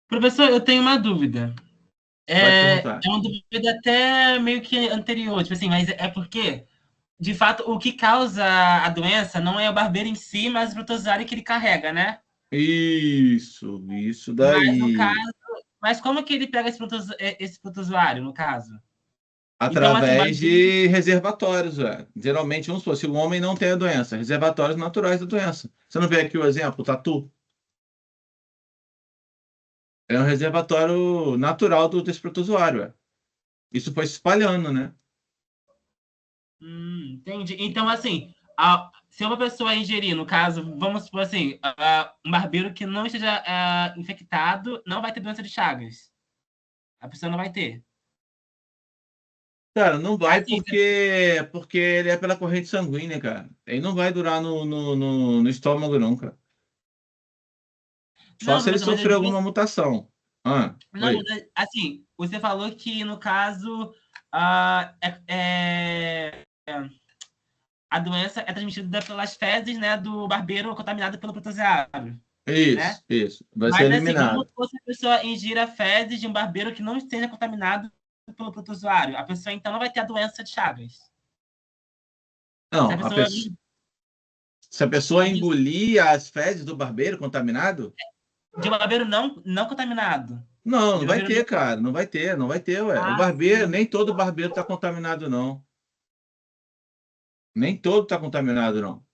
Professor, eu tenho uma dúvida. Pode É perguntar. uma dúvida até meio que anterior, tipo assim, mas é porque, de fato, o que causa a doença não é o barbeiro em si, mas o protozoário que ele carrega, né? Isso Mas no caso, daí. mas como que ele pega esse protozoário, no caso? Então, assim, o Através barbeiro. de reservatórios, ué. Geralmente, vamos supor, se o homem não tem a doença, reservatórios naturais da doença. Você não vê aqui o exemplo, o tatu? É um reservatório natural desse protozoário, ué. Isso foi se espalhando, né? Entendi. Então, assim, se uma pessoa ingerir, no caso, vamos supor assim, um barbeiro que não esteja infectado, não vai ter doença de Chagas. A pessoa não vai ter. Cara, não vai Assim, porque ele é pela corrente sanguínea, cara. Ele não vai durar no estômago, não, cara. Só não, se ele professor, mas eu sofrer digo alguma mutação. Ah, não, oi. mas assim, você falou que no caso ah, a doença é transmitida pelas fezes, né, do barbeiro contaminado pelo protozoário, né? Isso. Vai ser Mas assim, vamos eliminado. supor se a pessoa ingira fezes de um barbeiro que não esteja contaminado pelo protozoário. A pessoa então não vai ter a doença de Chagas. Se a Não, pessoa se a pessoa engolir as fezes do barbeiro contaminado, de um barbeiro não contaminado. não De um vai barbeiro ter, não... cara. Não vai ter, ué. O Ah, barbeiro, sim. nem todo barbeiro está contaminado, não. Nem todo está contaminado, não.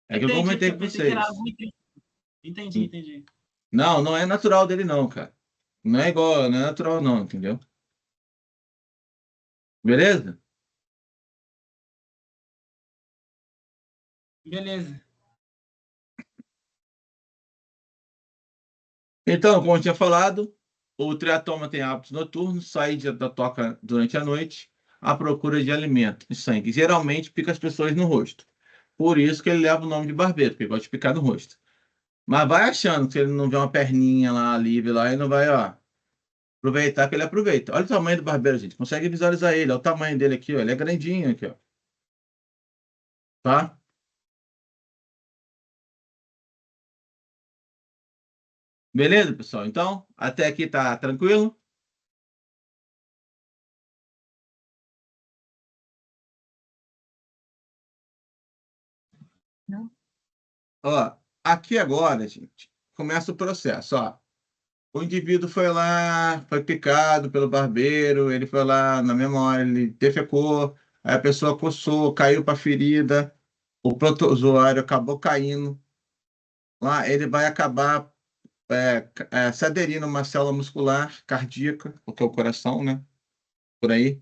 É que eu Entendi, porque comentei eu com pensei que era vocês. algo. Entendi. Não, não é natural dele, não, cara. Não é igual, não é natural, não, entendeu? Beleza? Beleza. Então, como eu tinha falado, o triatoma tem hábitos noturnos, sai da toca durante a noite à procura de alimento e sangue. Geralmente pica as pessoas no rosto. Por isso que ele leva o nome de barbeiro, porque ele gosta de picar no rosto. Mas vai achando que se ele não vê uma perninha lá, livre lá, ele não vai, ó, aproveitar que ele aproveita. Olha o tamanho do barbeiro, gente. Consegue visualizar ele. Olha o tamanho dele aqui, ó. Ele é grandinho aqui, ó. Tá? Beleza, pessoal? Então, até aqui tá tranquilo? Não. Ó, aqui agora, gente, começa o processo, ó. O indivíduo foi lá, foi picado pelo barbeiro, ele foi lá na memória, ele defecou, aí a pessoa coçou, caiu para a ferida, o protozoário acabou caindo. Lá ele vai acabar se aderindo a uma célula muscular cardíaca, porque é o coração, né? Por aí.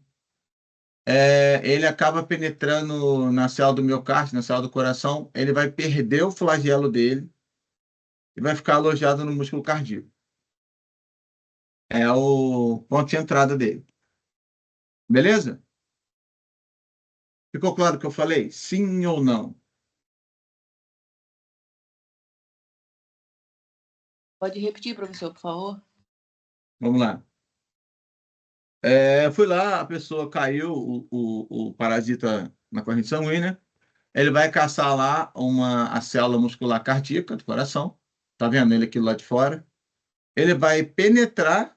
Ele acaba penetrando na célula do miocárdio, na célula do coração, ele vai perder o flagelo dele e vai ficar alojado no músculo cardíaco. É o ponto de entrada dele. Beleza? Ficou claro o que eu falei? Sim ou não? Pode repetir, professor, por favor? Vamos lá. Fui lá, a pessoa caiu, o parasita na corrente sanguínea, ele vai caçar lá a célula muscular cardíaca do coração, tá vendo ele aqui lá de fora? Ele vai penetrar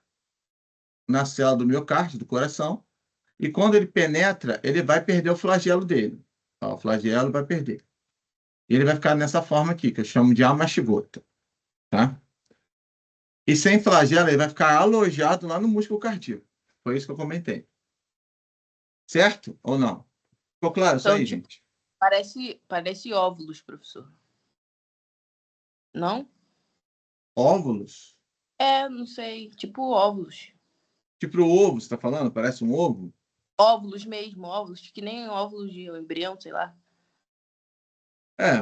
na célula do miocárdio, do coração, e quando ele penetra, ele vai perder o flagelo dele. Ó, o flagelo vai perder. E ele vai ficar nessa forma aqui, que eu chamo de amastigota, tá? E sem flagelo, ele vai ficar alojado lá no músculo cardíaco. Foi isso que eu comentei. Certo ou não? Ficou claro isso Então, aí, tipo, gente? parece óvulos, professor. Não? Óvulos? Não sei. Tipo óvulos. Tipo o ovo, você está falando? Parece um ovo? Óvulos mesmo, óvulos. Que nem óvulos de embrião, sei lá.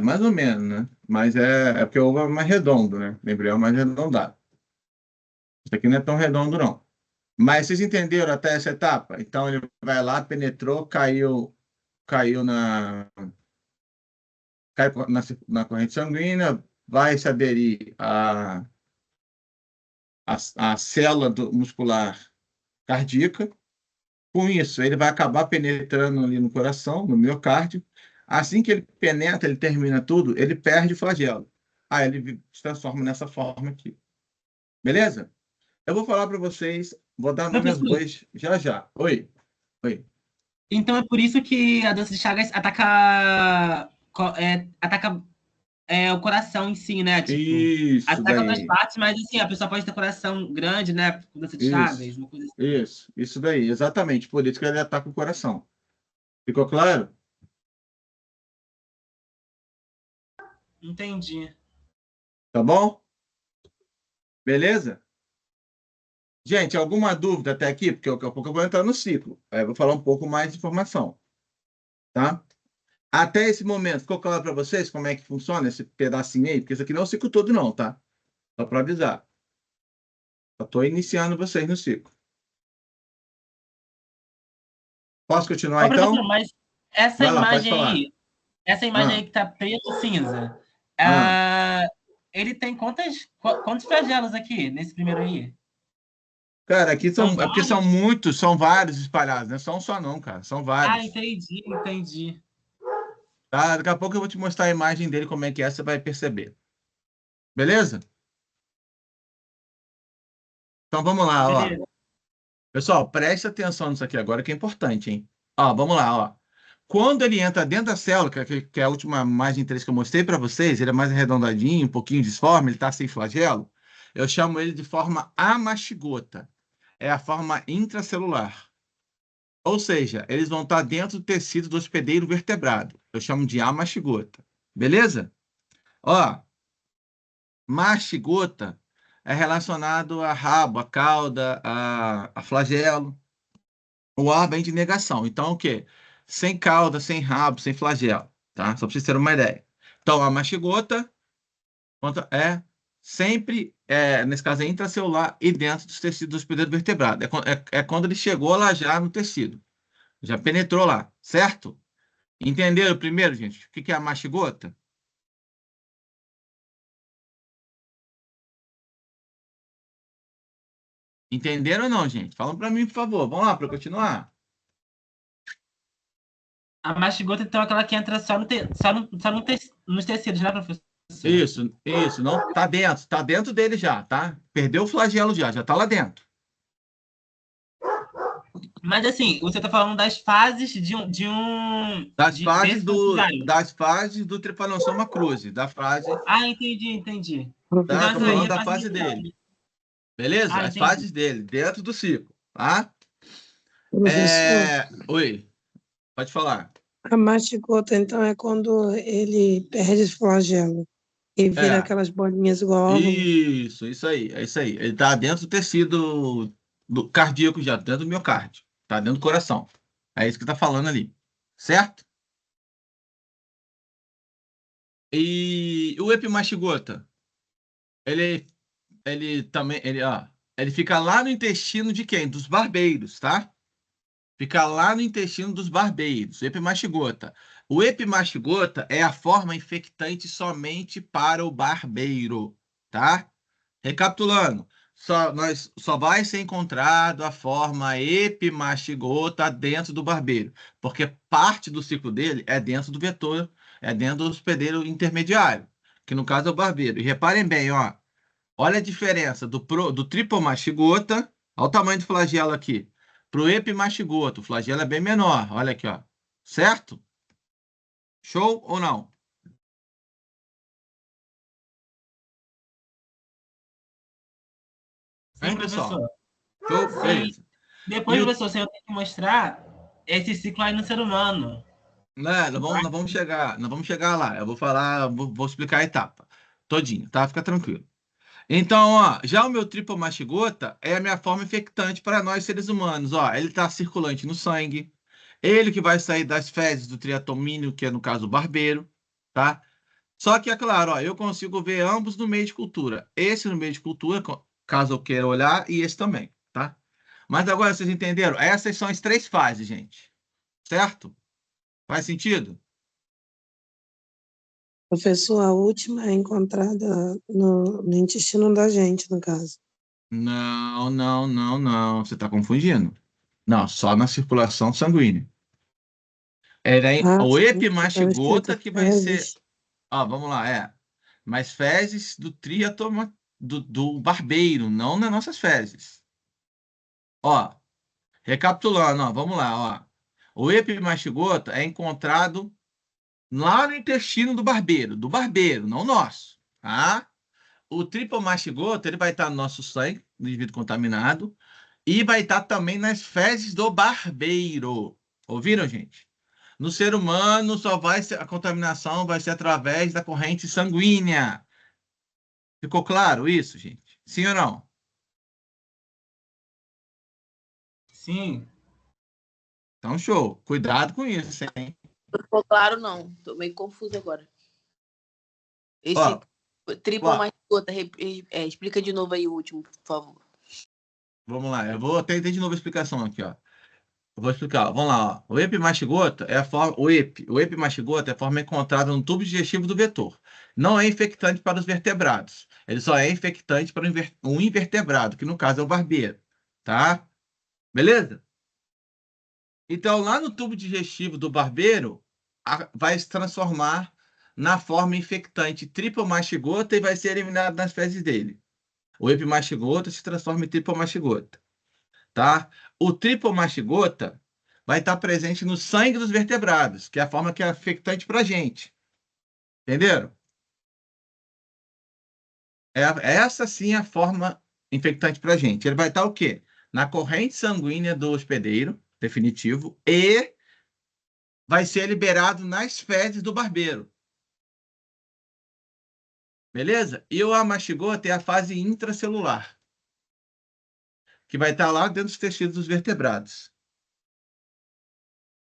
Mais ou menos, né? Mas é porque o ovo é mais redondo, né? O embrião é mais arredondado. Isso aqui não é tão redondo, não. Mas vocês entenderam até essa etapa? Então ele vai lá, penetrou, caiu na corrente sanguínea, vai se aderir à célula muscular cardíaca. Com isso, ele vai acabar penetrando ali no coração, no miocárdio. Assim que ele penetra, ele termina tudo, ele perde o flagelo. Aí ele se transforma nessa forma aqui. Beleza? Eu vou falar para vocês, vou dar nome aos Professor, bois já já. Oi. Oi. então é por isso que a doença de Chagas ataca o coração em si, né? Tipo, Isso ataca outras daí. partes, mas assim, a pessoa pode ter coração grande, né? Com doença de Chagas, Isso. uma coisa assim. Isso daí. Exatamente. Por isso que ele ataca o coração. Ficou claro? Entendi. Tá bom? Beleza? Gente, alguma dúvida até aqui? Porque daqui a pouco eu vou entrar no ciclo. Aí eu vou falar um pouco mais de informação. Tá? Até esse momento, ficou claro para vocês como é que funciona esse pedacinho aí? Porque isso aqui não é o ciclo todo, não, tá? Só para avisar. Eu estou iniciando vocês no ciclo. Posso continuar, Ô, professor, então? mas essa Vai lá, pode imagem falar. aí, essa imagem Ah, aí que tá preto e cinza, ah. ele tem quantos flagelos aqui, nesse primeiro aí? Cara, aqui São é porque vários? são vários espalhados, não é só um só não, cara. São Ah, vários. entendi. Tá? Daqui a pouco eu vou te mostrar a imagem dele, como é que é, você vai perceber. Beleza? Então vamos lá, ó. Beleza. Pessoal, preste atenção nisso aqui agora, que é importante, hein? Ó, vamos lá, ó. Quando ele entra dentro da célula, que é a última imagem 3 que eu mostrei para vocês, ele é mais arredondadinho, um pouquinho disforme, ele está sem flagelo, eu chamo ele de forma amastigota. É a forma intracelular. Ou seja, eles vão estar dentro do tecido do hospedeiro vertebrado. Eu chamo de amastigota. Beleza? Ó, mastigota é relacionado a rabo, a cauda, a flagelo. O A vem de negação. Então, o quê? Sem cauda, sem rabo, sem flagelo, tá? Só para vocês terem uma ideia. Então, a mastigota é sempre, nesse caso, é intracelular e dentro dos tecidos do hospedeiro vertebrado. É quando ele chegou lá já no tecido, já penetrou lá, certo? Entenderam primeiro, gente, o que é a mastigota? Entenderam ou não, gente? Falam para mim, por favor. Vamos lá, para continuar. A mastigota, então, é aquela que entra nos tecidos, né, professor? Isso, não, tá dentro dele já, tá? Perdeu o flagelo já tá lá dentro. Mas, assim, você está falando das fases desse funcionário. Das fases do Trypanosoma cruzi, da fase, Ah, entendi. tá? Então, Tô essa aí falando é a da fase fase inicial. dele, beleza? Ah, As entendi. fases dele, dentro do ciclo, tá? Professor, Oi, pode falar. a mastigota, então, é quando ele perde esse flagelo e vira É, aquelas bolinhas igual óvulo. isso aí, é isso aí. Ele tá dentro do tecido do cardíaco já, dentro do miocárdio, tá dentro do coração. É isso que tá falando ali, certo? E o epimastigota, ele, ele também, ele fica lá no intestino de quem? Dos barbeiros, tá? Fica lá no intestino dos barbeiros, epimastigota. O epimastigota é a forma infectante somente para o barbeiro, tá? Recapitulando, só vai ser encontrado a forma epimastigota dentro do barbeiro, porque parte do ciclo dele é dentro do vetor, é dentro do hospedeiro intermediário, que no caso é o barbeiro. E reparem bem, ó, olha a diferença do tripomastigota, olha o tamanho do flagelo aqui, para o epimastigota, o flagelo é bem menor, olha aqui, ó, certo? Show ou não? Sim, Hein, pessoal? professor. Show? Sim. Beleza. Depois, E o professor, você tem que mostrar esse ciclo aí no ser humano. Né, nós vamos chegar lá. Eu vou falar, vou explicar a etapa todinha, tá? Fica tranquilo. Então, ó, já o meu tripomastigota é a minha forma infectante para nós seres humanos. Ó, ele está circulante no sangue, ele que vai sair das fezes do triatomínio, que é no caso o barbeiro, tá? Só que é claro, ó, eu consigo ver ambos no meio de cultura. Esse no meio de cultura, caso eu queira olhar, e esse também, tá? Mas agora vocês entenderam? Essas são as três fases, gente. Certo? Faz sentido? Professor, a última é encontrada no intestino da gente, no caso. Não. Você está confundindo. Não, só na circulação sanguínea. Era Ah, o sim, estava epimastigota escrito que vai ser. fezes. Ó, vamos lá, Mas fezes do triatoma do barbeiro, não nas nossas fezes. Ó, recapitulando, ó, vamos lá, ó. O epimastigota é encontrado lá no intestino do barbeiro, não nosso, tá? O tripomastigota, ele vai estar no nosso sangue, no indivíduo contaminado, e vai estar também nas fezes do barbeiro. Ouviram, gente? No ser humano, a contaminação vai ser através da corrente sanguínea. Ficou claro isso, gente? Sim ou não? Sim. Então, show. Cuidado com isso, hein? Não ficou claro, não. Tô meio confuso agora. Esse Ó, tripomastigota, explica de novo aí o último, por favor. vamos lá. Eu vou até de novo a explicação aqui, ó. Eu vou explicar. Vamos lá, ó. O epimastigota é a forma. O epimastigota é a forma encontrada no tubo digestivo do vetor. Não é infectante para os vertebrados. Ele só é infectante para um invertebrado, que no caso é o barbeiro. Tá? Beleza? Então, lá no tubo digestivo do barbeiro, vai se transformar na forma infectante tripomastigota e vai ser eliminado nas fezes dele. O epimastigota se transforma em tripomastigota. Tá? O tripomastigota vai estar presente no sangue dos vertebrados, que é a forma que é infectante para a gente. Entenderam? Essa sim é a forma infectante para a gente. Ele vai estar o quê? Na corrente sanguínea do hospedeiro, definitivo, e vai ser liberado nas fezes do barbeiro. Beleza? E o amastigota é a fase intracelular, que vai estar lá dentro dos tecidos dos vertebrados.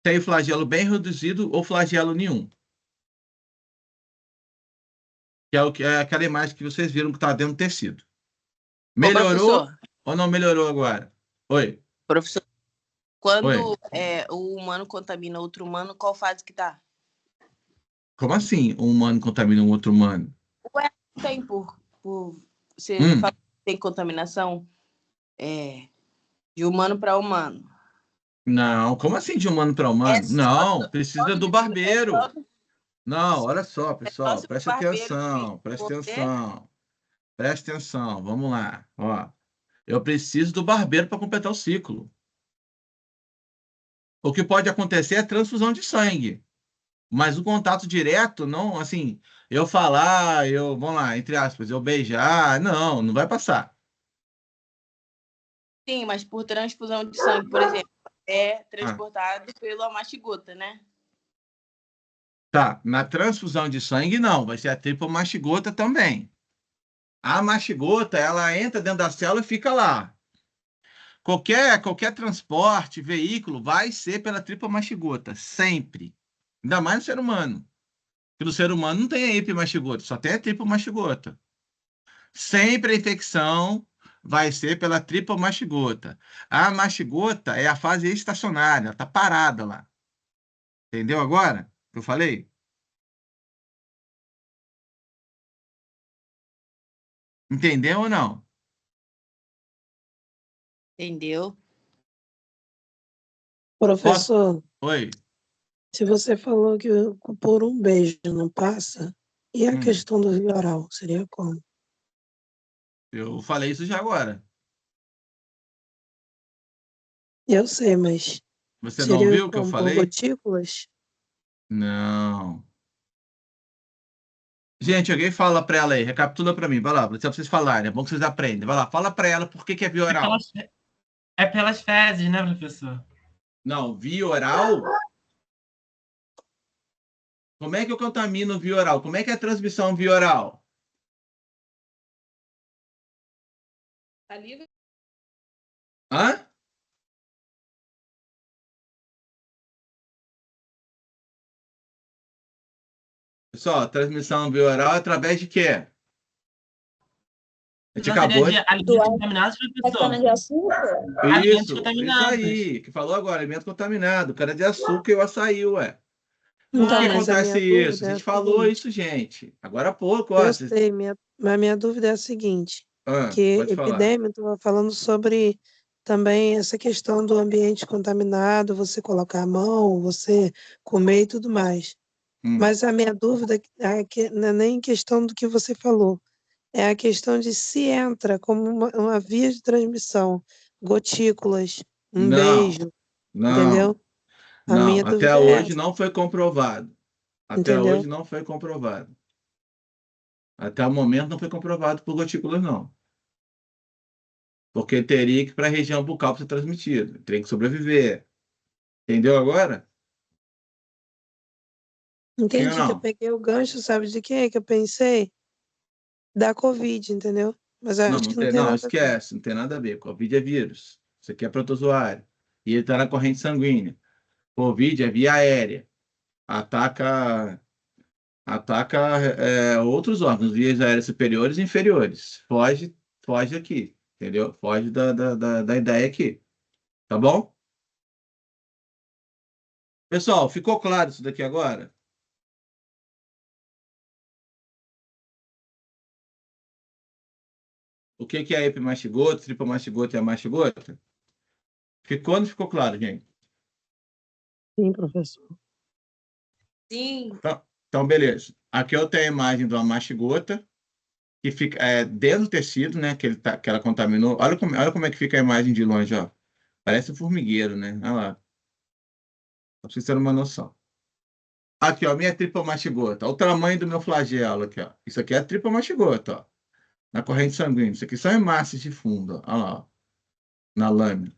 Tem flagelo bem reduzido ou flagelo nenhum. que é, é aquela imagem que vocês viram que está dentro do tecido. Ô, Melhorou professor, ou não melhorou agora? Oi, professor, oi. quando o humano contamina outro humano, qual fase que tá? Como assim um humano contamina um outro humano? Ué, tem por você Hum, fala que tem contaminação de humano para humano. não, como assim de humano para É humano? só, Não, precisa do é barbeiro. só, Não, olha só, é só pessoal, se o barbeiro presta morrer. atenção, presta atenção, vamos lá. Ó, eu preciso do barbeiro para completar o ciclo. O que pode acontecer é transfusão de sangue, mas o contato direto, não, assim, eu falar, vamos lá, entre aspas, eu beijar, não, não vai passar. Sim, mas por transfusão de sangue, por exemplo, é Ah, transportado pela mastigota, né? tá, na transfusão de sangue, não, vai ser a tripomastigota também. A mastigota, ela entra dentro da célula e fica lá. Qualquer transporte, veículo, vai ser pela tripomastigota, sempre. Ainda mais no ser humano. Porque no ser humano não tem a hipermastigota, só tem a tripomastigota. Sempre a infecção vai ser pela tripomastigota. A mastigota é a fase estacionária, ela está parada lá. Entendeu agora? Eu falei? Entendeu ou não? Entendeu? Posso? Professor, Oi. se você falou que por um beijo não passa, e a Hum, questão do via oral, seria como? eu falei isso já agora. Eu sei, mas Você não seria ouviu o que eu como? Por falei? gotículas? Não. Gente, alguém fala para ela aí, recapitula para mim, vai lá, pra vocês falarem, é bom que vocês aprendem. Vai lá, fala para ela por que é via É oral. pelas, é pelas fezes, né, professor? Não, via oral? Como é que eu contamino via oral? Como é que é a transmissão via oral? Hã? Pessoal, transmissão via oral é através de quê? A gente Não seria acabou de de... alimentos contaminados, professor? Alimentos Isso contaminados. aí, que falou agora, alimento contaminado, cana-de-açúcar e o açaí, ué. Por Então, que mas a acontece minha isso? A dúvida é a gente falou seguinte. isso, gente. Agora há pouco, ó. Eu sei, mas a minha dúvida é a seguinte, que Pode falar. epidêmio estava falando sobre também essa questão do ambiente contaminado, você colocar a mão, você comer e tudo mais. Hum. Mas a minha dúvida não é nem questão do que você falou, é a questão de se entra como uma via de transmissão, gotículas, um Não, beijo, não, entendeu? A não. minha Até dúvida é hoje essa, não foi comprovado. Até entendeu? hoje não foi comprovado. Até o momento não foi comprovado por gotículas, não. Porque teria que ir para a região bucal para ser transmitido. Teria que sobreviver. Entendeu agora? Sim ou Entendi que eu não? peguei o gancho, sabe de quê? Que eu pensei da Covid, entendeu? Mas eu Não, acho não que não tem, tem não, nada a ver. esquece, não tem nada a ver. Covid é vírus. Isso aqui é protozoário. E ele está na corrente sanguínea. Covid é via aérea. Ataca, ataca outros órgãos, vias aéreas superiores e inferiores. Foge aqui, entendeu? Foge da ideia aqui. Tá bom? Pessoal, ficou claro isso daqui agora? O que é a epimastigota, tripamastigota e a mastigota? Ficou ou não ficou claro, gente? Sim, professor. Sim. Então, beleza. Aqui eu tenho a imagem de uma mastigota que fica dentro do tecido, né? Que ela contaminou. Olha como é que fica a imagem de longe, ó. Parece um formigueiro, né? Olha lá. Pra vocês terem uma noção. Aqui, ó, minha tripomastigota. Olha o tamanho do meu flagelo aqui, ó. Isso aqui é a tripomastigota, ó. Na corrente sanguínea. Isso aqui são hemácias de fundo, ó. Olha lá, ó. Na lâmina.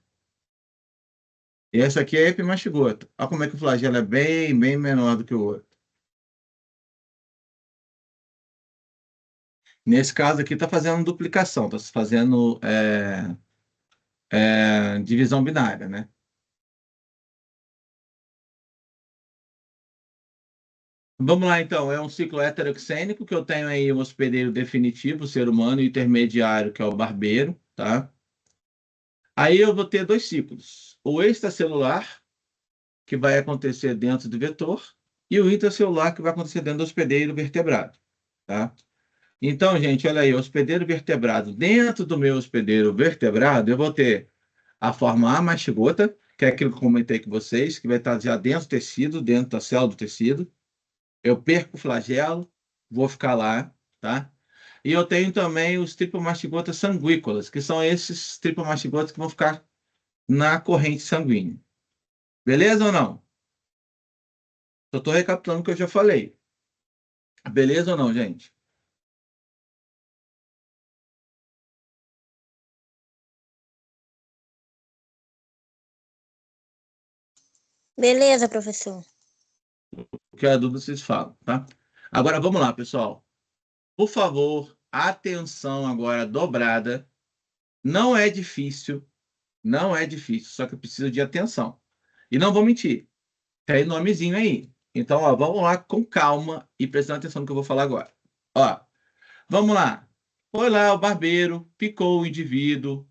E essa aqui é a epimastigota. Olha como é que o flagelo é bem menor do que o outro. Nesse caso aqui, está fazendo duplicação, está fazendo divisão binária, né? Vamos lá, então. É um ciclo heteroxênico que eu tenho aí o hospedeiro definitivo, o ser humano, e o intermediário, que é o barbeiro, tá? Aí eu vou ter dois ciclos. O extracelular, que vai acontecer dentro do vetor, e o intracelular, que vai acontecer dentro do hospedeiro vertebrado, tá? Então, gente, olha aí, hospedeiro vertebrado. Dentro do meu hospedeiro vertebrado, eu vou ter a forma amastigota, que é aquilo que eu comentei com vocês, que vai estar já dentro do tecido, dentro da célula do tecido. Eu perco o flagelo, vou ficar lá, tá? E eu tenho também os tripomastigotas sanguícolas, que são esses tripomastigotas que vão ficar na corrente sanguínea. Beleza ou não? Eu estou recapitulando o que eu já falei. Beleza ou não, gente? Beleza, professor. Que a dúvida vocês falam, tá? Agora vamos lá, pessoal. Por favor, atenção agora dobrada. Não é difícil, não é difícil, só que eu preciso de atenção. E não vou mentir, tem nomezinho aí. Então, ó, vamos lá com calma e prestando atenção no que eu vou falar agora. Ó, vamos lá. Foi lá o barbeiro, picou o indivíduo,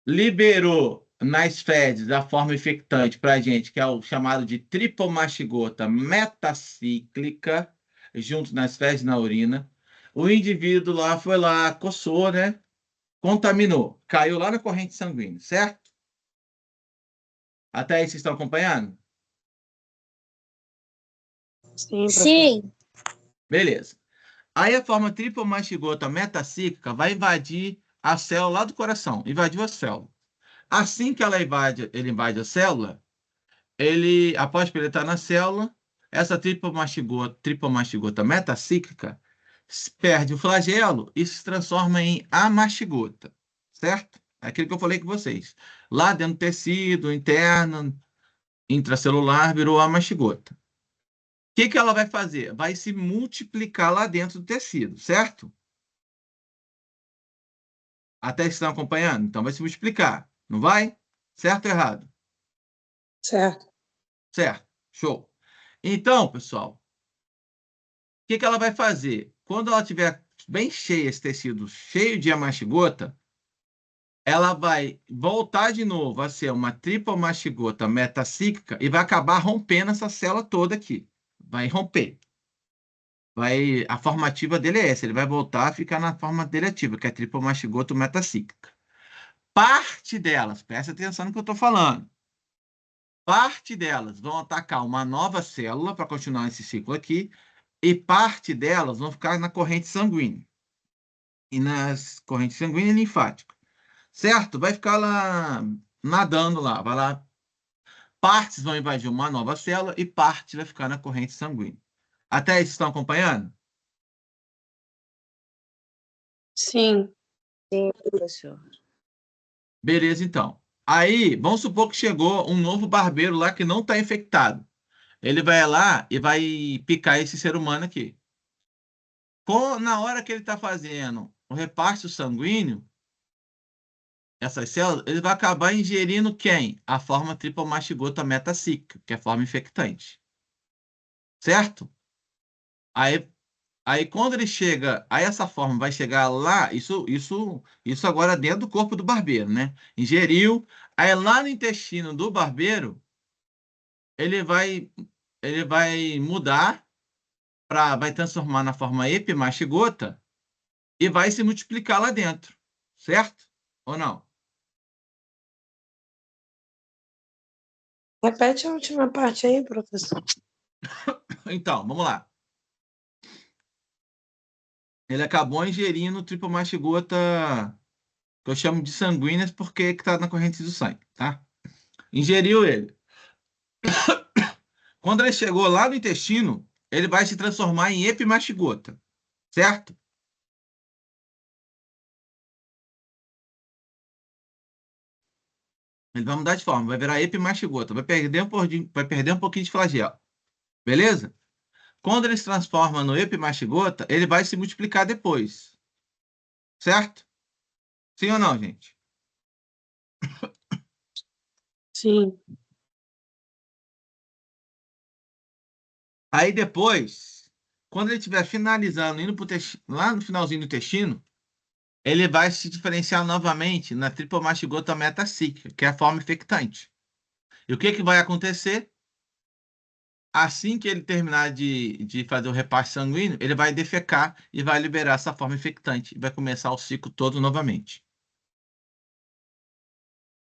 liberou nas fezes a forma infectante para a gente, que é o chamado de tripomastigota metacíclica, junto nas fezes e na urina. O indivíduo lá foi lá, coçou, né? Contaminou, caiu lá na corrente sanguínea, certo? Até aí vocês estão acompanhando? Sim, professor. Sim. Beleza. Aí a forma tripomastigota metacíclica vai invadir a célula lá do coração, invadiu a célula. Assim que ele invade a célula, após penetrar na célula, essa tripomastigota metacíclica perde o flagelo e se transforma em amastigota, certo? É aquilo que eu falei com vocês. Lá dentro do tecido interno, intracelular, virou amastigota. O que ela vai fazer? Vai se multiplicar lá dentro do tecido, certo? Até que estão acompanhando? Então vai se multiplicar, não vai? Certo ou errado? Certo. Certo. Show. Então, pessoal, o que ela vai fazer? Quando ela tiver bem cheia, esse tecido cheio de amastigota, ela vai voltar de novo a ser uma tripomastigota metacíclica e vai acabar rompendo essa célula toda aqui. Vai romper. A formativa dele é essa, ele vai voltar a ficar na forma dele ativa, que é tripomastigota metacíclica. Parte delas, presta atenção no que eu estou falando. Parte delas vão atacar uma nova célula para continuar esse ciclo aqui, e parte delas vão ficar na corrente sanguínea. E nas correntes sanguíneas e linfáticas. Certo? Vai ficar lá nadando lá, vai lá. Partes vão invadir uma nova célula e parte vai ficar na corrente sanguínea. Até aí, vocês estão acompanhando? Sim. Sim, professor. Beleza, então. Aí, vamos supor que chegou um novo barbeiro lá que não está infectado. Ele vai lá e vai picar esse ser humano aqui. Na hora que ele está fazendo o reparto sanguíneo, essas células, ele vai acabar ingerindo quem? A forma tripomastigota metacíclica, que é a forma infectante. Certo? Aí quando ele chega, aí essa forma vai chegar lá, isso agora dentro do corpo do barbeiro, né? Ingeriu, aí lá no intestino do barbeiro, ele vai, ele vai mudar vai transformar na forma epimastigota e vai se multiplicar lá dentro, certo? Ou não? Repete a última parte aí, professor. Então, vamos lá. Ele acabou ingerindo tripomastigota, que eu chamo de sanguíneas porque está na corrente do sangue, tá? Ingeriu ele. Quando ele chegou lá no intestino, ele vai se transformar em epimastigota, certo? Ele vai mudar de forma, vai virar epimastigota, vai perder um pouquinho de flagelo, beleza? Quando ele se transforma no epimastigota, ele vai se multiplicar depois, certo? Sim ou não, gente? Sim. Aí depois, quando ele estiver finalizando, indo lá no finalzinho do intestino, ele vai se diferenciar novamente na tripomastigota cíclica, que é a forma infectante. E o que vai acontecer? Assim que ele terminar de fazer o repasse sanguíneo, ele vai defecar e vai liberar essa forma infectante. E vai começar o ciclo todo novamente.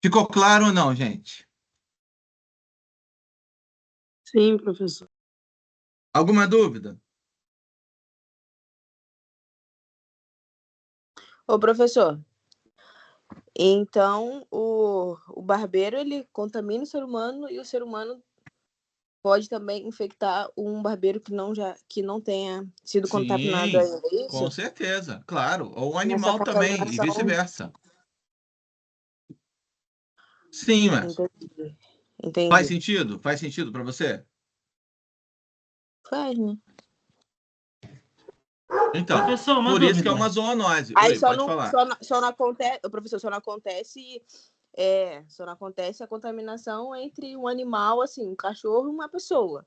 Ficou claro ou não, gente? Sim, professor. Alguma dúvida? Ô, professor, então o barbeiro ele contamina o ser humano e o ser humano pode também infectar um barbeiro que não tenha sido contaminado Sim, ainda, é com isso? certeza, claro. Ou um Nessa animal também, e contaminação, vice-versa. Sim, mas entendi. faz Entendi. sentido? Faz sentido para você? Faz, né? Então, Professor, uma por isso que é dúvida. uma zoonose. Aí Oi, pode falar. só não acontece, ô, professor, só não acontece a contaminação entre um animal, assim, um cachorro e uma pessoa.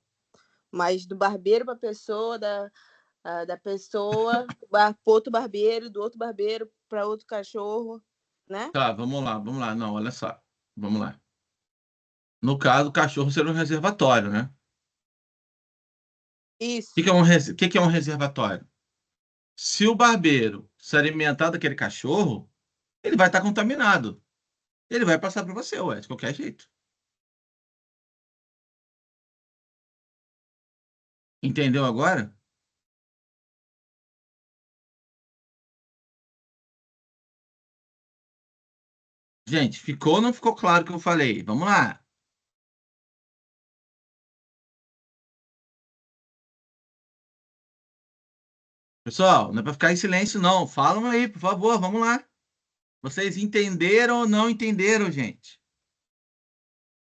Mas do barbeiro para a pessoa, da pessoa para outro barbeiro, do outro barbeiro para outro cachorro, né? Tá, vamos lá, vamos lá. Não, olha só. Vamos lá. No caso, o cachorro seria um reservatório, né? O que Isso. que é que que é um reservatório? Se o barbeiro se alimentar daquele cachorro, ele vai estar contaminado. Ele vai passar para você, ué, de qualquer jeito. Entendeu agora? Gente, ficou ou não ficou claro o que eu falei? Vamos lá. Pessoal, não é para ficar em silêncio, não. Falam aí, por favor, vamos lá. Vocês entenderam ou não entenderam, gente?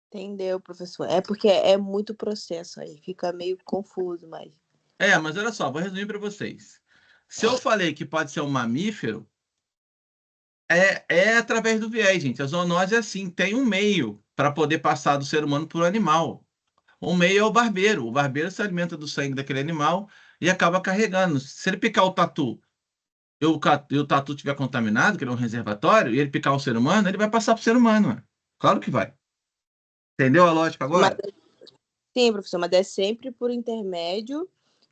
Entendeu, professor? É porque é muito processo aí, fica meio confuso, mas. Mas olha só, vou resumir para vocês. Se eu falei que pode ser um mamífero, é através do viés, gente. A zoonose é assim, tem um meio para poder passar do ser humano para o animal. O meio é o barbeiro. O barbeiro se alimenta do sangue daquele animal e acaba carregando. Se ele picar o tatu e o tatu estiver contaminado, que ele é um reservatório, e ele picar o ser humano, ele vai passar para o ser humano. Ué. Claro que vai. Entendeu a lógica Mas agora? sim, professor, mas é sempre por intermédio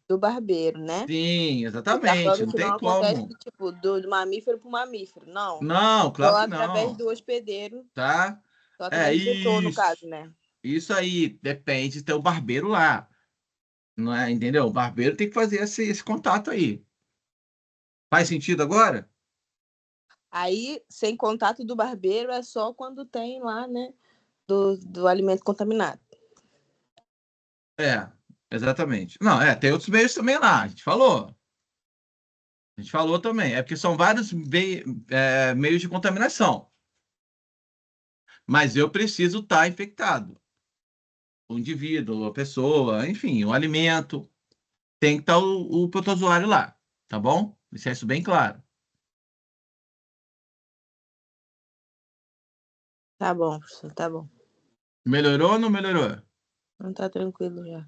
do barbeiro, né? Sim, Você tá exatamente. falando Não que não tem acontece como. tipo do mamífero para o mamífero, não. Não, Só claro que através não. do hospedeiro, Tá? só É através do vetor, no isso. caso, né? Isso aí depende de ter o barbeiro lá. Não é, entendeu? O barbeiro tem que fazer esse contato aí. Faz sentido agora? Aí, sem contato do barbeiro, é só quando tem lá, né, do alimento contaminado. É, exatamente. Não, tem outros meios também lá, a gente falou. A gente falou também. É porque são vários meios de contaminação. Mas eu preciso estar infectado. O indivíduo, a pessoa, enfim, o alimento. Tem que estar o protozoário lá, tá bom? Deixar isso bem claro. Tá bom, professor, tá bom. Melhorou ou não melhorou? Não tá tranquilo já.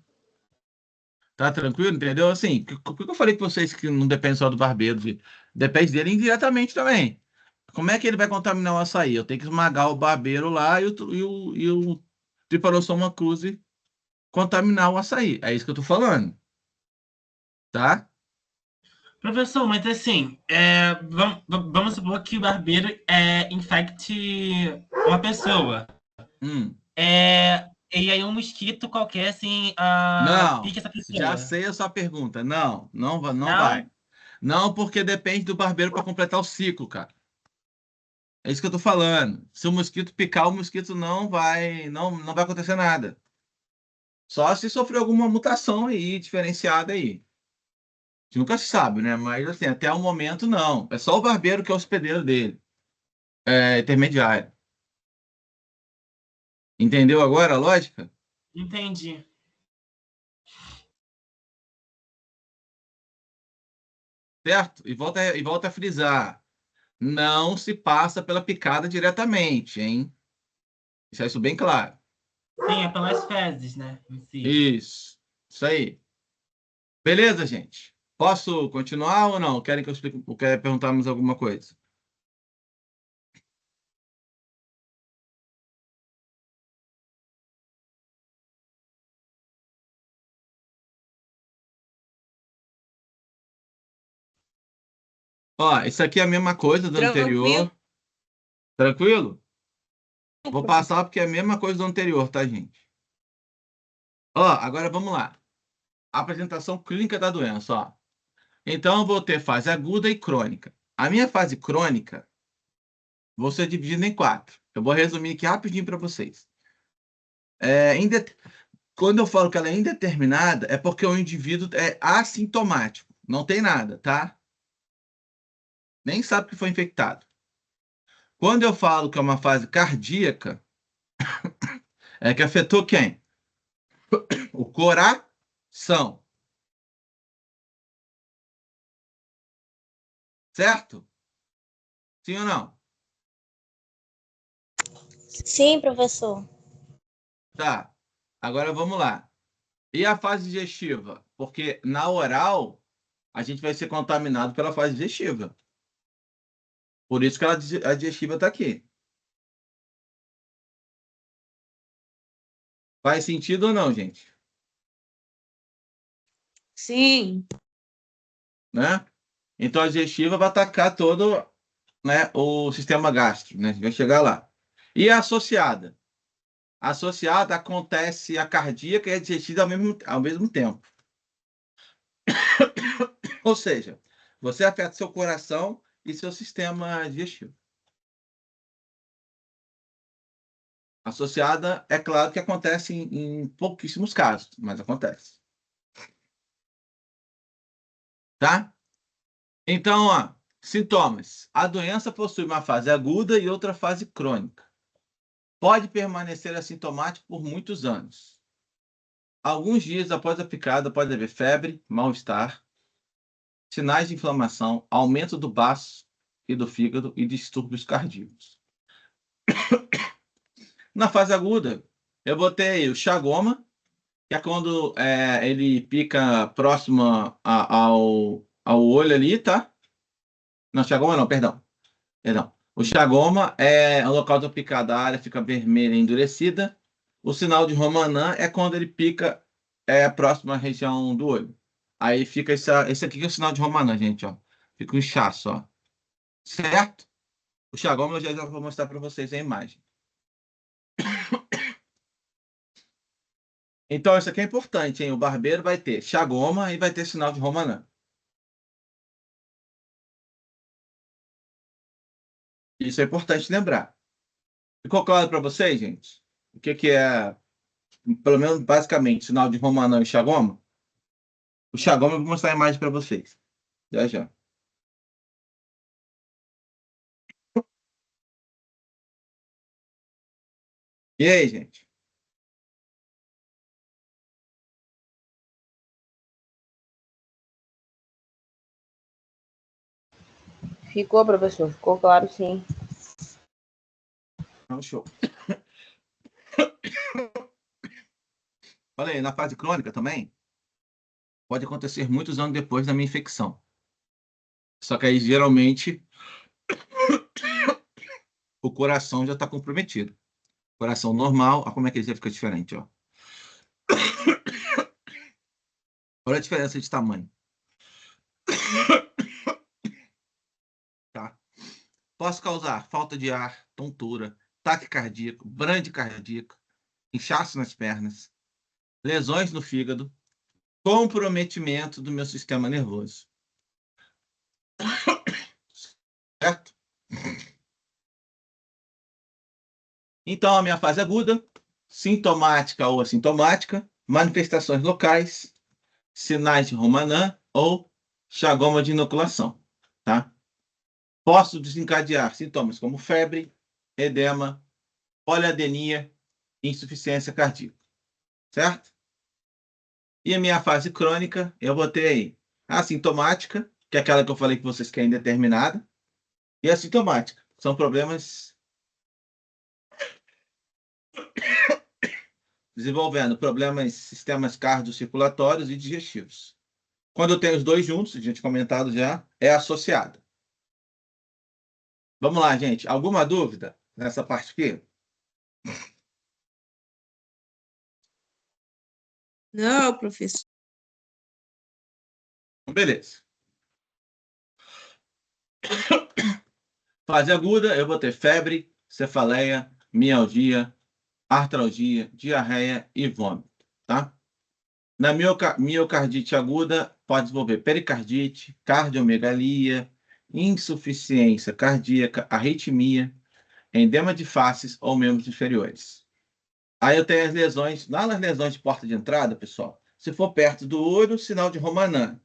Tá tranquilo, entendeu? Assim, por que eu falei com vocês que não depende só do barbeiro? Depende dele indiretamente também. Como é que ele vai contaminar o açaí? Eu tenho que esmagar o barbeiro lá e o Trypanosoma cruzi contaminar o açaí. É isso que eu tô falando, tá? Professor, mas assim, vamos supor que o barbeiro infecte uma pessoa. Hum. E aí um mosquito qualquer, assim, Não, pique essa já pessoa. sei a sua pergunta. Não, não vai. Não? Não, porque depende do barbeiro para completar o ciclo, cara. É isso que eu tô falando. Se o mosquito picar, o mosquito não vai acontecer nada. Só se sofrer alguma mutação aí, diferenciada aí. Que nunca se sabe, né? Mas assim, até o momento não. É só o barbeiro que é o hospedeiro dele. É intermediário. Entendeu agora a lógica? Entendi. Certo? E volta a frisar. Não se passa pela picada diretamente, hein? Deixar isso bem claro. Sim, é pelas fezes, né? Em si. Isso. Isso aí. Beleza, gente? Posso continuar ou não? Querem que eu explique? Querem perguntar mais alguma coisa? Ó, isso aqui é a mesma coisa do anterior. Tranquilo? Vou passar porque é a mesma coisa do anterior, tá, gente? Ó, agora vamos lá. Apresentação clínica da doença, ó. Então, eu vou ter fase aguda e crônica. A minha fase crônica, vou ser dividida em 4. Eu vou resumir aqui rapidinho para vocês. Quando eu falo que ela é indeterminada, é porque o indivíduo é assintomático. Não tem nada, tá? Nem sabe que foi infectado. Quando eu falo que é uma fase cardíaca, é que afetou quem? O coração. Certo? Sim ou não? Sim, professor. Tá. Agora vamos lá. E a fase digestiva? Porque na oral, a gente vai ser contaminado pela fase digestiva. Por isso que a digestiva está aqui. Faz sentido ou não, gente? Sim. Né? Então a digestiva vai atacar todo, né, o sistema gástrico, né? A gente vai chegar lá. E a associada? A associada acontece a cardíaca e a digestiva ao mesmo tempo. Ou seja, você afeta seu coração e seu sistema digestivo. Associada, é claro que acontece em pouquíssimos casos, mas acontece. Tá? Então, ó, sintomas. A doença possui uma fase aguda e outra fase crônica. Pode permanecer assintomático por muitos anos. Alguns dias após a picada pode haver febre, mal-estar, sinais de inflamação, aumento do baço e do fígado e distúrbios cardíacos. Na fase aguda, eu botei o chagoma, que é quando ele pica próximo ao olho ali, tá? Não, chagoma não, perdão. Perdão. O chagoma é o local da picada, a área fica vermelha e endurecida. O sinal de Romanã é quando ele pica próximo à região do olho. Aí fica esse aqui que é o sinal de Romanã, gente, ó. Fica um inchaço, ó. Certo? O chagoma eu já vou mostrar para vocês a imagem. Então, isso aqui é importante, hein? O barbeiro vai ter chagoma e vai ter sinal de Romanã. Isso é importante lembrar. Ficou claro para vocês, gente? O que é, pelo menos basicamente, sinal de Romanã e chagoma? O chagoma eu vou mostrar a imagem para vocês. Já já. E aí, gente? Ficou, professor? Ficou claro, sim. Então, show. Olha aí, na fase crônica também, pode acontecer muitos anos depois da minha infecção. Só que aí, geralmente, o coração já está comprometido. Coração normal, olha como é que ele já fica diferente, ó. Olha a diferença de tamanho. Tá? Posso causar falta de ar, tontura, ataque cardíaco, bradicardia, inchaço nas pernas, lesões no fígado, comprometimento do meu sistema nervoso. Certo? Então, a minha fase aguda, sintomática ou assintomática, manifestações locais, sinais de Romanã ou chagoma de inoculação, tá? Posso desencadear sintomas como febre, edema, poliadenia, insuficiência cardíaca, certo? E a minha fase crônica, eu botei aí assintomática, que é aquela que eu falei que vocês querem determinada, e assintomática. São problemas desenvolvendo problemas sistemas cardiocirculatórios e digestivos. Quando eu tenho os dois juntos, a gente comentado já, é associada. Vamos lá, gente. Alguma dúvida nessa parte aqui? Não, professor. Beleza. Fase aguda, eu vou ter febre, cefaleia, mialgia, artralgia, diarreia e vômito, tá? Na miocardite aguda, pode desenvolver pericardite, cardiomegalia, insuficiência cardíaca, arritmia, edema de faces ou membros inferiores. Aí eu tenho as lesões, lá nas lesões de porta de entrada, pessoal, se for perto do olho, sinal de Romanin.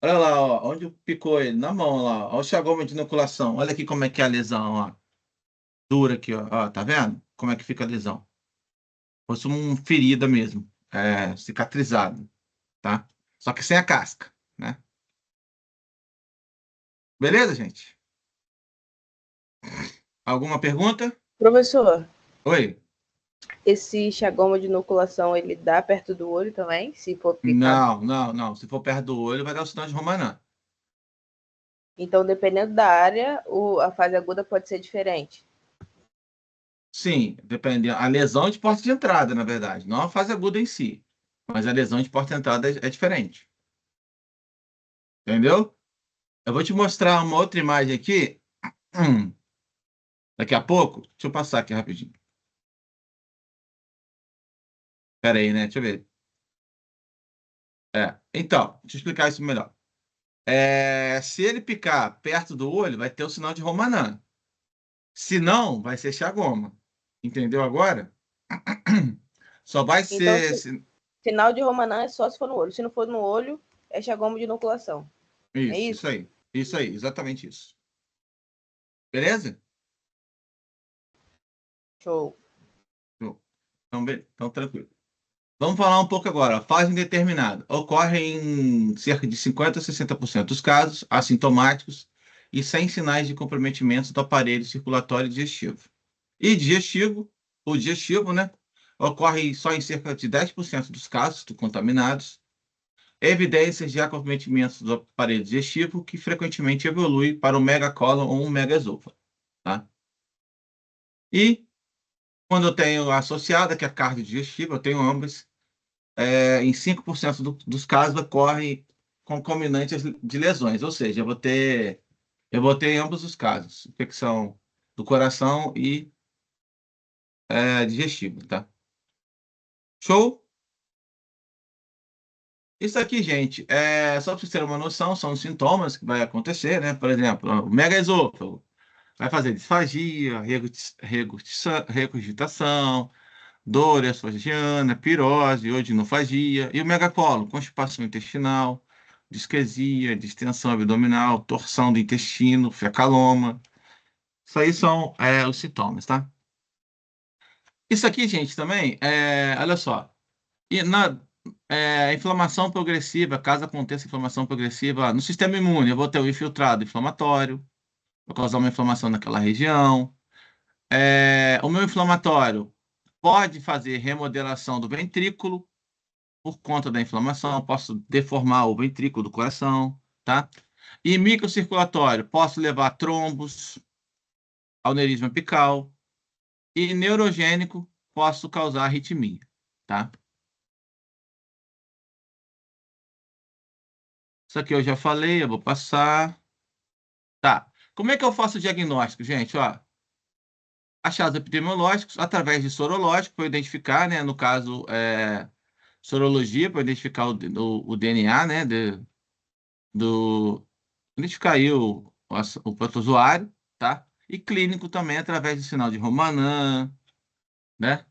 Olha lá, ó, onde picou ele, na mão lá, ó, o xagoma de inoculação. Olha aqui como é que é a lesão, ó. Dura aqui, ó, ó, tá vendo? Como é que fica a lesão? Fosse uma ferida mesmo, cicatrizado, tá? Só que sem a casca, né? Beleza, gente? Alguma pergunta? Professor, Oi? esse xagoma de inoculação, ele dá perto do olho também? Se for picado? Não. Se for perto do olho, vai dar o sinal de Romanin. Então, dependendo da área, a fase aguda pode ser diferente. Sim, dependendo. A lesão de porta de entrada, na verdade, não a fase aguda em si. Mas a lesão de porta de entrada é diferente. Entendeu? Eu vou te mostrar uma outra imagem aqui. Daqui a pouco. Deixa eu passar aqui rapidinho. Espera aí, né? Deixa eu ver. Então, deixa eu explicar isso melhor. Se ele picar perto do olho, vai ter o sinal de Romanin. Se não, vai ser xagoma. Entendeu agora? Só vai Então, ser. sinal de Romanin é só se for no olho. Se não for no olho, é xagoma de inoculação. É Isso, isso? isso aí. Isso aí, exatamente isso. Beleza? Show. Então, tranquilo. Vamos falar um pouco agora. Fase indeterminada. Ocorre em cerca de 50% a 60% dos casos, assintomáticos e sem sinais de comprometimento do aparelho circulatório digestivo. E digestivo, o digestivo, né? Ocorre só em cerca de 10% dos casos contaminados. Evidências de acometimento do aparelho digestivo que frequentemente evolui para o megacólon ou um megaesôfago, tá? E quando eu tenho associada, que é a cardiodigestiva, eu tenho ambas, em 5% dos casos ocorre concomitantes de lesões, ou seja, eu vou ter em ambos os casos, infecção do coração e digestivo, tá? Show? Isso aqui, gente, só para vocês terem uma noção, são os sintomas que vai acontecer, né? Por exemplo, o megaesôfago vai fazer disfagia, regurgitação, dor esofagina, pirose, odinofagia, e o megacólon, constipação intestinal, disquesia, distensão abdominal, torção do intestino, fecaloma. Isso aí são os sintomas, tá? Isso aqui, gente, também, olha só, e inflamação progressiva, caso aconteça inflamação progressiva no sistema imune, eu vou ter o infiltrado inflamatório, vai causar uma inflamação naquela região. O meu inflamatório pode fazer remodelação do ventrículo por conta da inflamação, posso deformar o ventrículo do coração, tá? E microcirculatório, posso levar trombos, aneurisma apical. E neurogênico, posso causar arritmia, tá? Isso aqui eu já falei, eu vou passar. Tá. Como é que eu faço o diagnóstico, gente? Ó, achados epidemiológicos através de sorológico para identificar, né? No caso, sorologia para identificar o DNA, né? Identificar aí o protozoário, tá? E clínico também através do sinal de Romanin, né?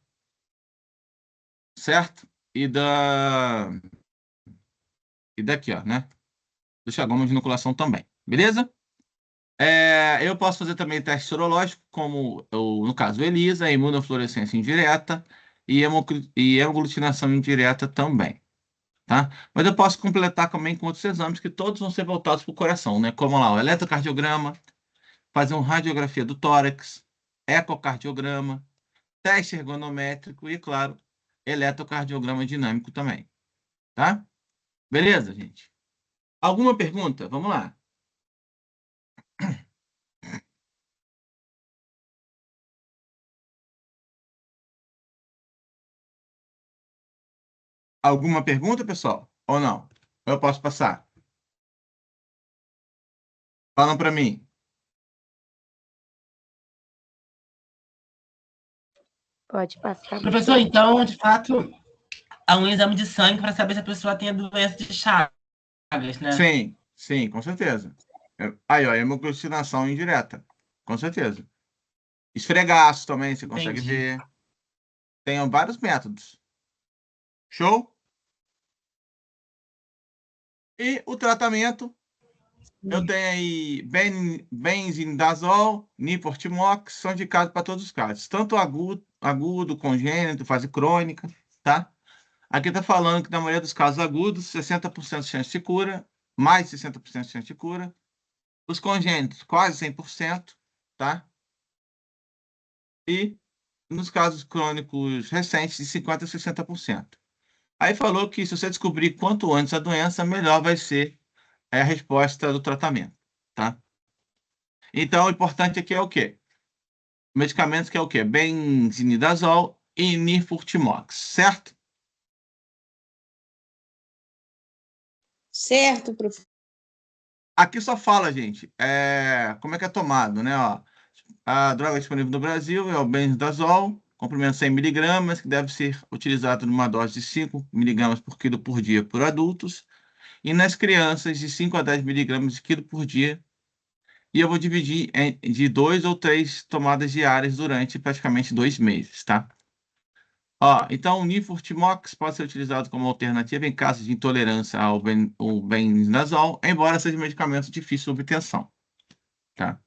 Certo? E daqui, ó, né? Do xagoma de inoculação também. Beleza? Eu posso fazer também teste sorológico, como no caso ELISA, imunofluorescência indireta e hemoglutinação indireta também, tá? Mas eu posso completar também com outros exames que todos vão ser voltados para o coração, né? Como lá, o eletrocardiograma, fazer uma radiografia do tórax, ecocardiograma, teste ergonométrico e, claro, eletrocardiograma dinâmico também, tá? Beleza, gente? Alguma pergunta? Vamos lá. Alguma pergunta, pessoal? Ou não? Eu posso passar? Falam para mim. Pode passar. Professor, então, de fato, há um exame de sangue para saber se a pessoa tem a doença de Chagas, né? Sim, sim, com certeza. Aí, ó, hemoglicinação indireta. Com certeza. Esfregaço também, você consegue Entendi. ver. Tem vários métodos. Show? E o tratamento, eu tenho aí benzimidazol, niportimox, são indicados para todos os casos, tanto agudo, congênito, fase crônica, tá? Aqui está falando que na maioria dos casos agudos, 60% de chance de cura, mais de 60% de chance de cura. Os congênitos, quase 100%, tá? E nos casos crônicos recentes, de 50% a 60%. Aí falou que se você descobrir quanto antes a doença, melhor vai ser a resposta do tratamento, tá? Então, o importante aqui é o quê? Medicamentos que é o quê? Benzimidazol e nifurtimox, certo? Certo, professor. Aqui só fala, gente, como é que é tomado, né? Ó, a droga disponível no Brasil é o benzimidazol, comprimento 100 miligramas, que deve ser utilizado numa dose de 5 miligramas por quilo por dia por adultos, e nas crianças de 5 a 10 miligramas de quilo por dia. E eu vou dividir de 2 ou 3 tomadas diárias durante praticamente 2 meses, tá? Ó, então, o Nifurtimox pode ser utilizado como alternativa em caso de intolerância ao benzimidazol, embora seja um medicamento difícil de obtenção, tá?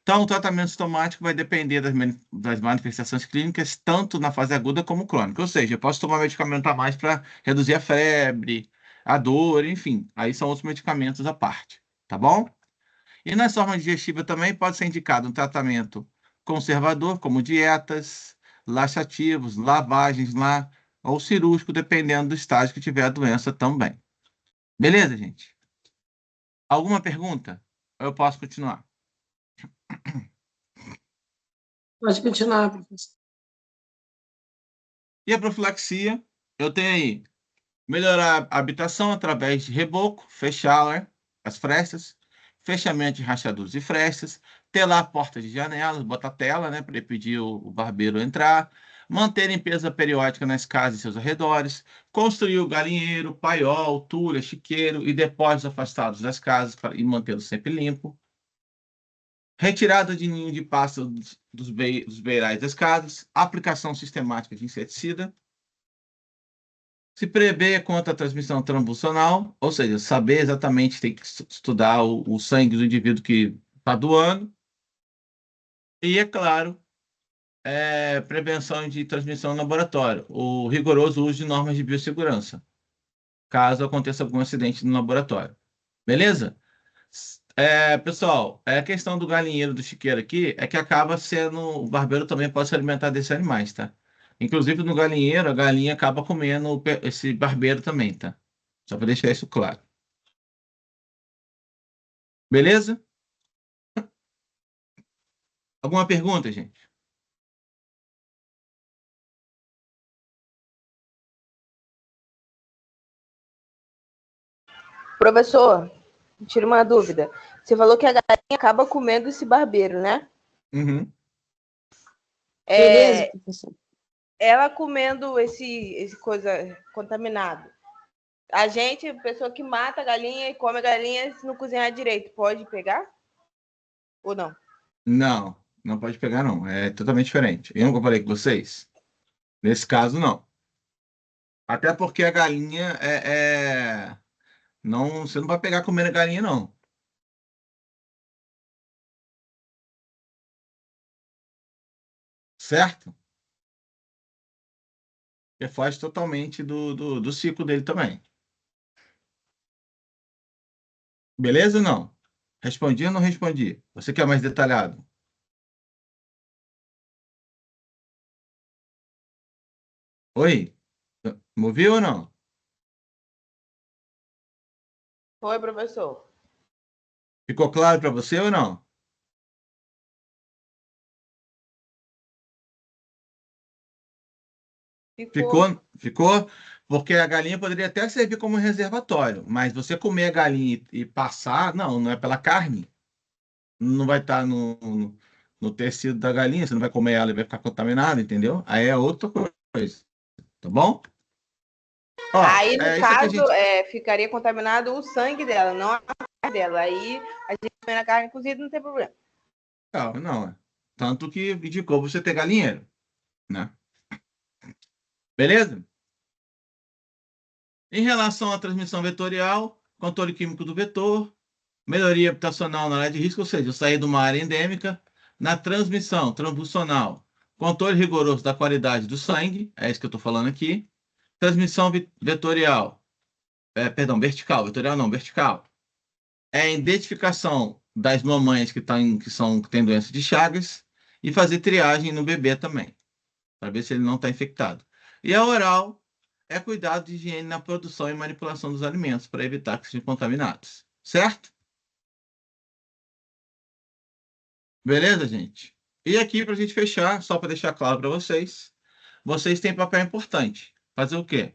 Então, o tratamento sintomático vai depender das manifestações clínicas, tanto na fase aguda como crônica. Ou seja, eu posso tomar medicamento a mais para reduzir a febre, a dor, enfim. Aí são outros medicamentos à parte, tá bom? E na forma digestiva também pode ser indicado um tratamento conservador, como dietas, laxativos, lavagens lá, ou cirúrgico, dependendo do estágio que tiver a doença também. Beleza, gente? Alguma pergunta? Eu posso continuar. Pode continuar, professor. E a profilaxia, eu tenho aí melhorar a habitação através de reboco, fechar as frestas, fechamento de rachaduras e frestas, telar portas de janelas, botar tela, né, para impedir o barbeiro entrar, manter limpeza periódica nas casas e seus arredores, construir o galinheiro, paiol, tulha, chiqueiro e depósitos afastados das casas e mantê-lo sempre limpo, retirada de ninho de pássaros dos beirais das casas, aplicação sistemática de inseticida, se prever contra a transmissão transfusional, ou seja, saber exatamente, tem que estudar o sangue do indivíduo que está doando. E, é claro, prevenção de transmissão no laboratório, o rigoroso uso de normas de biossegurança, caso aconteça algum acidente no laboratório. Beleza? Pessoal, a questão do galinheiro do chiqueiro aqui é que acaba sendo. O barbeiro também pode se alimentar desses animais, tá? Inclusive no galinheiro, a galinha acaba comendo esse barbeiro também, tá? Só para deixar isso claro. Beleza? Alguma pergunta, gente? Professor, tira uma dúvida. Você falou que a galinha acaba comendo esse barbeiro, né? Uhum. Beleza, professor. Ela comendo esse coisa contaminado. A gente, pessoa que mata a galinha e come a galinha, se não cozinhar direito, pode pegar? Ou não? Não, não pode pegar, não. É totalmente diferente. Eu nunca falei com vocês? Nesse caso, não. Até porque a galinha não, você não vai pegar comendo a galinha, não. Certo? Porque foge totalmente do ciclo dele também. Beleza ou não? Respondi ou não respondi? Você quer mais detalhado? Oi? Me ouviu ou não? Oi, professor. Ficou claro para você ou não? Ficou. Ficou? Porque a galinha poderia até servir como reservatório, mas você comer a galinha e passar, não é pela carne. Não vai estar no tecido da galinha, você não vai comer ela e vai ficar contaminado, entendeu? Aí é outra coisa, tá bom? Ó, Aí, no isso aqui a caso, gente. ficaria contaminado o sangue dela, não a carne dela. Aí, a gente comendo a carne cozida não tem problema. Não. Tanto que indicou você ter galinheiro, né? Beleza? Em relação à transmissão vetorial, controle químico do vetor, melhoria habitacional na área de risco, ou seja, eu saí de uma área endêmica, na transmissão transfusional, controle rigoroso da qualidade do sangue, é isso que eu estou falando aqui, transmissão vetorial, perdão, vertical, vetorial não, vertical, é a identificação das mamães que têm doença de Chagas e fazer triagem no bebê também, para ver se ele não está infectado. E a oral é cuidado de higiene na produção e manipulação dos alimentos para evitar que sejam contaminados. Certo? Beleza, gente? E aqui, para a gente fechar, só para deixar claro para vocês têm papel importante. Fazer o quê?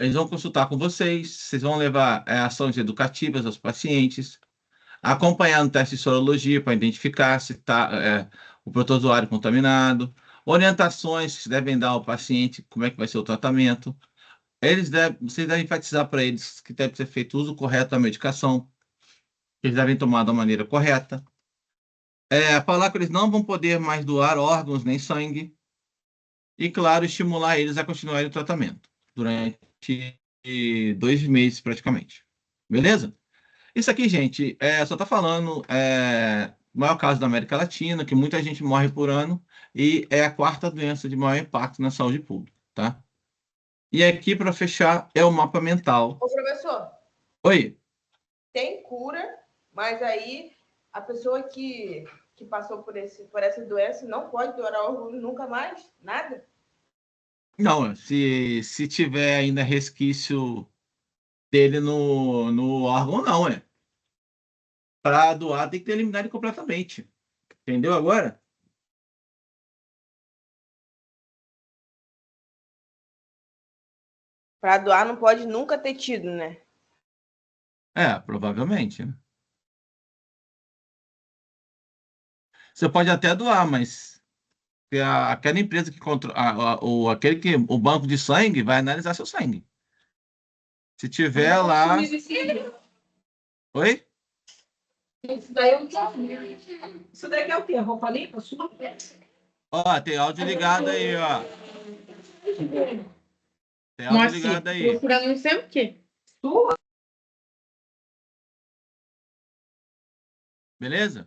Eles vão consultar com vocês vão levar ações educativas aos pacientes, acompanhar no teste de sorologia para identificar se está o protozoário contaminado, orientações que devem dar ao paciente, como é que vai ser o tratamento. Vocês devem enfatizar para eles que deve ser feito uso correto da medicação, que eles devem tomar da maneira correta. Falar que eles não vão poder mais doar órgãos nem sangue. E, claro, estimular eles a continuarem o tratamento durante 2 meses, praticamente. Beleza? Isso aqui, gente, só está falando o maior caso da América Latina, que muita gente morre por ano, e é a quarta doença de maior impacto na saúde pública, tá? E aqui, para fechar, é o mapa mental. Ô, professor, Oi? tem cura, mas aí a pessoa que passou por essa doença não pode doar órgão nunca mais? Nada? Não, se tiver ainda resquício dele no órgão, não, Para doar, tem que ter eliminado ele completamente. Entendeu agora? Para doar não pode nunca ter tido, né? Provavelmente, né? Você pode até doar, mas aquela empresa que controla, o banco de sangue vai analisar seu sangue. Se tiver lá. Oi? Isso daí eu já vi. Isso daqui é o quê? Roupa limpa? Sua? Ó, tem áudio ligado aí, ó. Tem áudio ligado aí. Procurando não sei o quê. Sua? Beleza?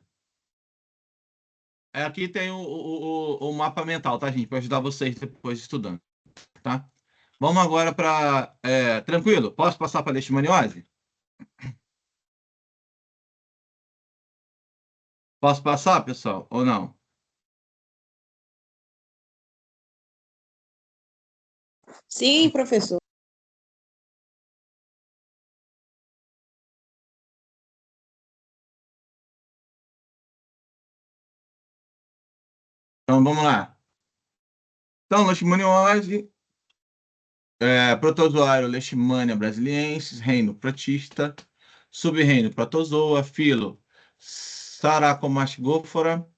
Aqui tem o mapa mental, tá, gente? Para ajudar vocês depois estudando, tá? Vamos agora para. Tranquilo? Posso passar para a leishmaniose? Posso passar, pessoal, ou não? Sim, professor. Então, vamos lá. Então, leishmaniose, protozoário Leishmania brasiliensis, reino protista, subreino protozoa, filo Sarcomastygóphora,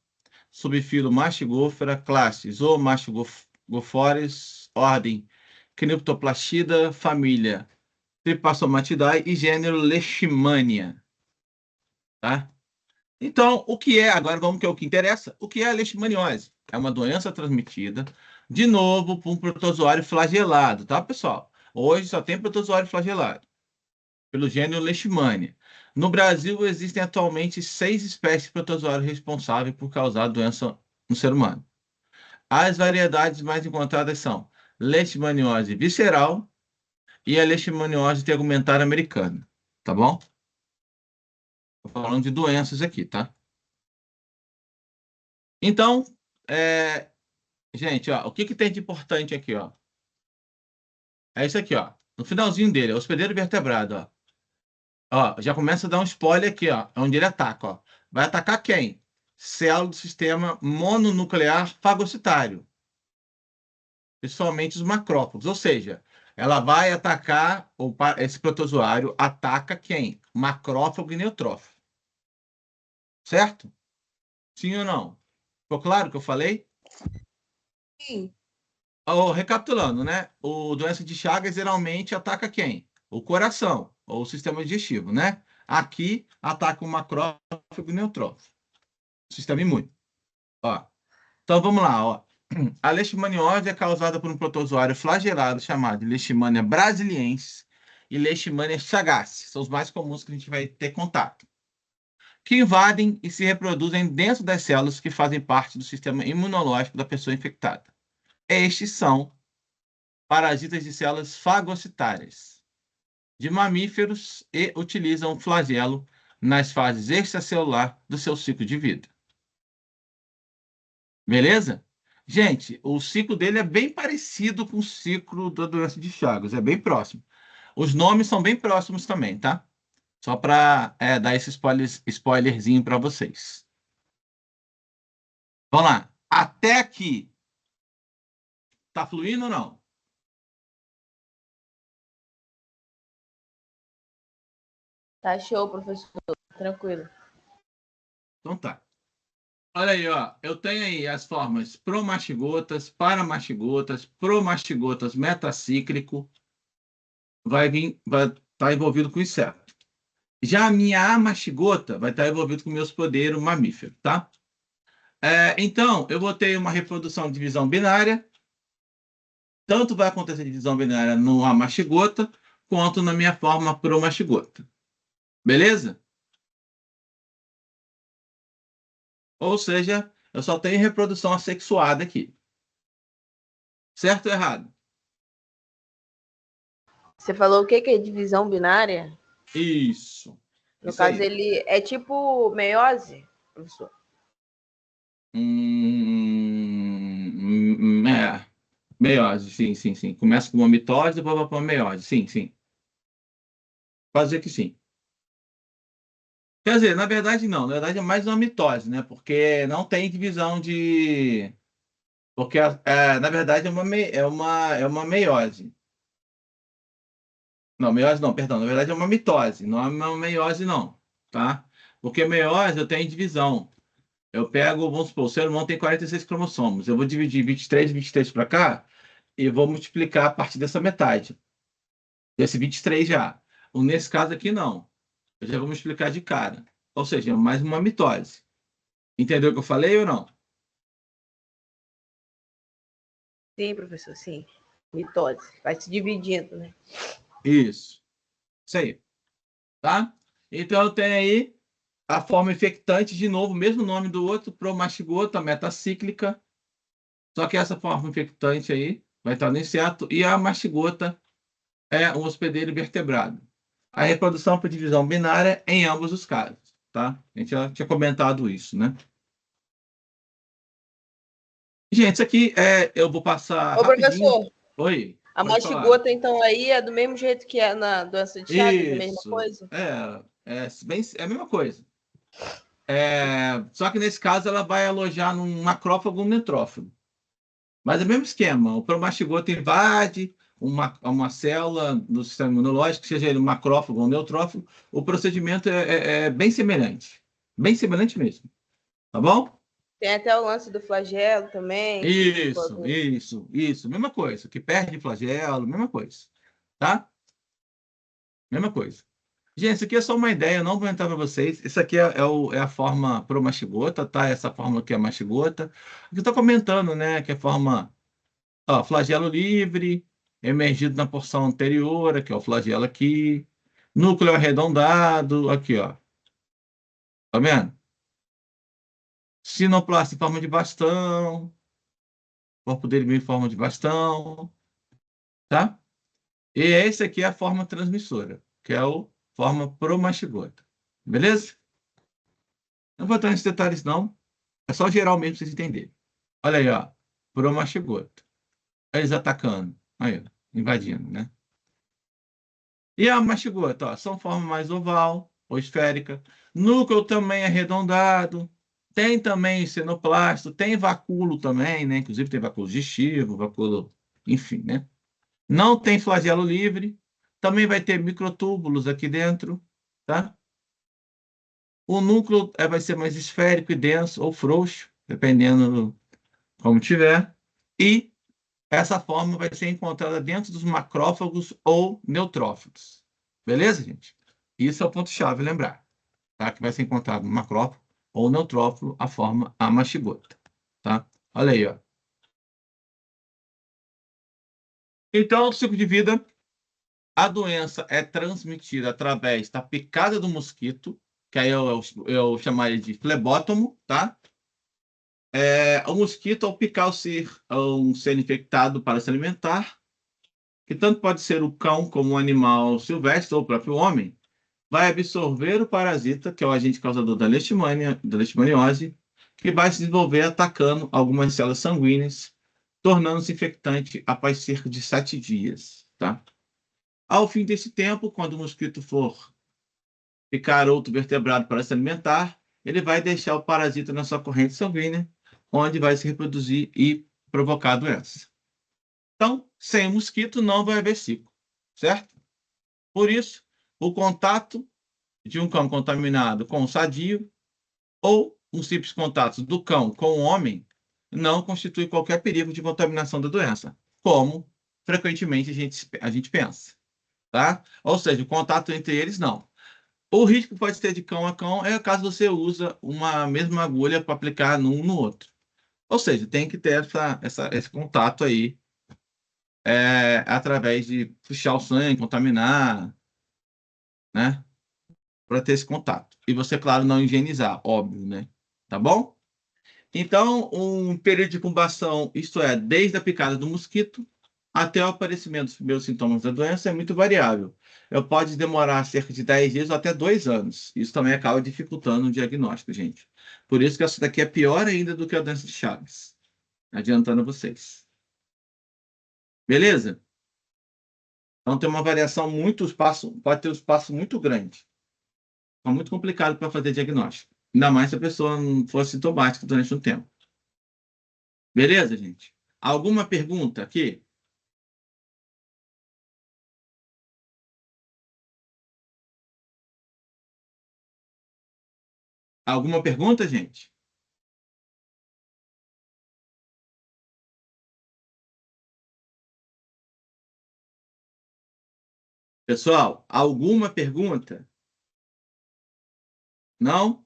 subfilo Mastigóphora, classe Zoomastigophoris, ordem Cniptoplastida, família Trypassomatidae e gênero Leishmania, tá? Então, agora vamos que é o que interessa, o que é a leishmaniose? É uma doença transmitida, de novo, por um protozoário flagelado, tá, pessoal? Hoje só tem protozoário flagelado, pelo gênero Leishmania. No Brasil, existem atualmente 6 espécies de protozoário responsáveis por causar doença no ser humano. As variedades mais encontradas são leishmaniose visceral e a leishmaniose tegumentar americana, tá bom? Estou falando de doenças aqui, tá? Então, gente, ó, o que tem de importante aqui, ó? É isso aqui, ó. No finalzinho dele, é hospedeiro vertebrado, ó. Ó, já começa a dar um spoiler aqui, ó, onde ele ataca, ó. Vai atacar quem? Célula do sistema mononuclear fagocitário, principalmente os macrófagos, ou seja, ela vai atacar, esse protozoário ataca quem? Macrófago e neutrófago. Certo? Sim ou não? Ficou claro o que eu falei? Sim. Recapitulando, né? O doença de Chagas geralmente ataca quem? O coração, ou o sistema digestivo, né? Aqui ataca o macrófago e neutrófago, sistema imune. Ó. Então vamos lá, ó. A leishmaniose é causada por um protozoário flagelado chamado Leishmania brasiliensis e Leishmania chagassi. São os mais comuns que a gente vai ter contato. Que invadem e se reproduzem dentro das células que fazem parte do sistema imunológico da pessoa infectada. Estes são parasitas de células fagocitárias de mamíferos e utilizam o flagelo nas fases extracelular do seu ciclo de vida. Beleza? Gente, o ciclo dele é bem parecido com o ciclo da doença de Chagas, é bem próximo. Os nomes são bem próximos também, tá? Só para dar esse spoilerzinho para vocês. Vamos lá. Até aqui. Tá fluindo ou não? Tá show, professor. Tranquilo. Então tá. Olha aí, ó. Eu tenho aí as formas promastigotas, paramastigotas, promastigotas metacíclico. Vai estar envolvido com inseto. Já a minha amastigota vai estar envolvido com meu hospedeiro mamífero, tá? Então, eu vou ter uma reprodução de divisão binária. Tanto vai acontecer divisão binária no amastigota, quanto na minha forma promastigota. Beleza? Ou seja, eu só tenho reprodução assexuada aqui. Certo ou errado? Você falou o que é divisão binária? Isso. No Isso caso, aí. ele é tipo meiose, professor? Meiose, sim, sim, sim. Começa com uma mitose, depois vai para uma meiose. Sim, sim. Pode dizer que sim. Quer dizer, na verdade, não. Na verdade, é mais uma mitose, né? Porque não tem divisão de. Porque, na verdade, é uma meiose. Não, meiose não, perdão. Na verdade, é uma mitose. Não é uma meiose, não. Tá? Porque meiose eu tenho divisão. Eu pego, vamos supor, o ser humano tem 46 cromossomos. Eu vou dividir 23 para cá e vou multiplicar a partir dessa metade. Desse 23 já. Nesse caso aqui, não. Eu já vou multiplicar de cara. Ou seja, é mais uma mitose. Entendeu o que eu falei ou não? Sim, professor, sim. Mitose. Vai se dividindo, né? Isso. Isso aí. Tá? Então, eu tenho aí a forma infectante, de novo, o mesmo nome do outro, promastigota, metacíclica. Só que essa forma infectante aí vai estar no inseto e a mastigota é um hospedeiro vertebrado. A reprodução por divisão binária em ambos os casos, tá? A gente já tinha comentado isso, né? Gente, isso aqui eu vou passar Ô, rapidinho. professor, Oi, a pode falar. mastigota, então, aí é do mesmo jeito que é na doença de Chagas, a mesma Isso. coisa? É a mesma coisa. Só que nesse caso ela vai alojar num macrófago ou neutrófago. Mas é o mesmo esquema. O promastigota invade uma célula do sistema imunológico, seja ele um macrófago ou neutrófago. O procedimento é bem semelhante. Bem semelhante mesmo. Tá bom? Tem até o lance do flagelo também. Isso. Mesma coisa. Que perde flagelo, mesma coisa. Tá? Mesma coisa. Gente, isso aqui é só uma ideia, eu não vou entrar para vocês. Isso aqui é a forma promastigota, tá? Essa fórmula aqui é a mastigota. Aqui eu estou comentando, né? Que é a forma, ó, flagelo livre, emergido na porção anterior, aqui, ó, o flagelo aqui. Núcleo arredondado, aqui, ó. Tá vendo? Sinoplasta em forma de bastão. Corpo dele meio em forma de bastão, tá? E esse aqui é a forma transmissora, que é a forma promastigota. Beleza? Não vou entrar nesses detalhes, não. É só geral mesmo para vocês entenderem. Olha aí, ó. Promastigota. Eles atacando. Aí, ó. Invadindo, né? E a mastigota, ó, são forma mais oval ou esférica. Núcleo também arredondado. Tem também cenoplasto, tem vacúolo também, né? Inclusive tem vacúolo digestivo, vacúolo, enfim, né? Não tem flagelo livre. Também vai ter microtúbulos aqui dentro, tá? O núcleo vai ser mais esférico e denso ou frouxo, dependendo como tiver. E essa forma vai ser encontrada dentro dos macrófagos ou neutrófilos. Beleza, gente? Isso é o ponto-chave, lembrar. Tá? Que vai ser encontrado no macrófago ou neutrófilo, a forma amastigota. Tá? Olha aí, ó. Então, o ciclo de vida, a doença é transmitida através da picada do mosquito, que aí eu chamaria de flebótomo, tá? O mosquito, ao picar um ser infectado para se alimentar, que tanto pode ser o cão como um animal silvestre ou o próprio homem, vai absorver o parasita, que é o agente causador da leishmaniose, que vai se desenvolver atacando algumas células sanguíneas, tornando-se infectante após cerca de 7 dias. Tá? Ao fim desse tempo, quando o mosquito for picar outro vertebrado para se alimentar, ele vai deixar o parasita na sua corrente sanguínea, onde vai se reproduzir e provocar a doença. Então, sem mosquito não vai haver ciclo, certo? Por isso, o contato de um cão contaminado com um sadio ou um simples contato do cão com o homem não constitui qualquer perigo de contaminação da doença, como frequentemente a gente pensa, tá? Ou seja, o contato entre eles não. O risco que pode ter de cão a cão é caso você usa uma mesma agulha para aplicar num no outro. Ou seja, tem que ter esse contato aí através de puxar o sangue, contaminar, né? Para ter esse contato. E você, claro, não higienizar, óbvio, né? Tá bom? Então, um período de incubação, isto é, desde a picada do mosquito até o aparecimento dos primeiros sintomas da doença, é muito variável. Pode demorar cerca de 10 dias ou até 2 anos. Isso também acaba dificultando o diagnóstico, gente. Por isso que essa daqui é pior ainda do que a doença de Chagas. Adiantando vocês. Beleza? Então tem uma variação pode ter um espaço muito grande. É muito complicado para fazer diagnóstico. Ainda mais se a pessoa não for sintomática durante um tempo. Beleza, gente? Alguma pergunta aqui? Alguma pergunta, gente? Pessoal, alguma pergunta? Não?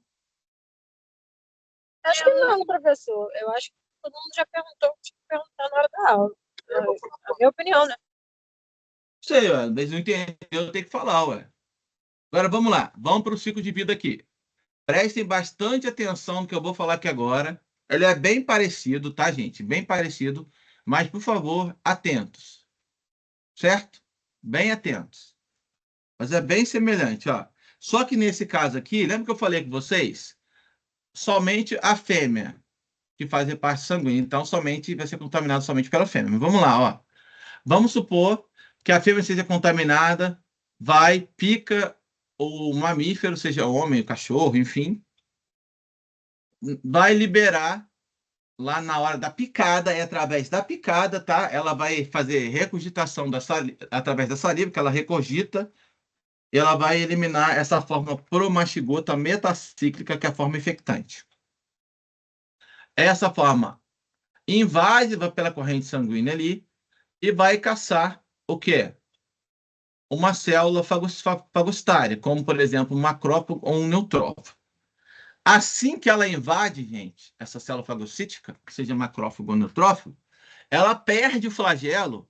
Acho que não, professor. Eu acho que todo mundo já perguntou o que tinha que perguntar na hora da aula. É a minha opinião, né? Sei, ué. Às vezes não entendeu, eu tenho que falar, ué. Agora vamos lá. Vamos para o ciclo de vida aqui. Prestem bastante atenção no que eu vou falar aqui agora. Ele é bem parecido, tá, gente? Bem parecido. Mas, por favor, atentos. Certo? Bem atentos. Mas é bem semelhante, ó. Só que nesse caso aqui, lembra que eu falei com vocês? Somente a fêmea que faz parte sanguínea. Então, vai ser contaminado somente pela fêmea. Mas vamos lá, ó. Vamos supor que a fêmea seja contaminada, pica o mamífero, seja homem, cachorro, enfim, vai liberar lá na hora da picada, através da picada, tá? Ela vai fazer regurgitação através da saliva, que ela regurgita, e ela vai eliminar essa forma promastigota metacíclica, que é a forma infectante. Essa forma invade pela corrente sanguínea ali e vai caçar o quê? Uma célula fagocitária, como, por exemplo, um macrófago ou um neutrófago. Assim que ela invade, gente, essa célula fagocítica, seja macrófago ou neutrófago, ela perde o flagelo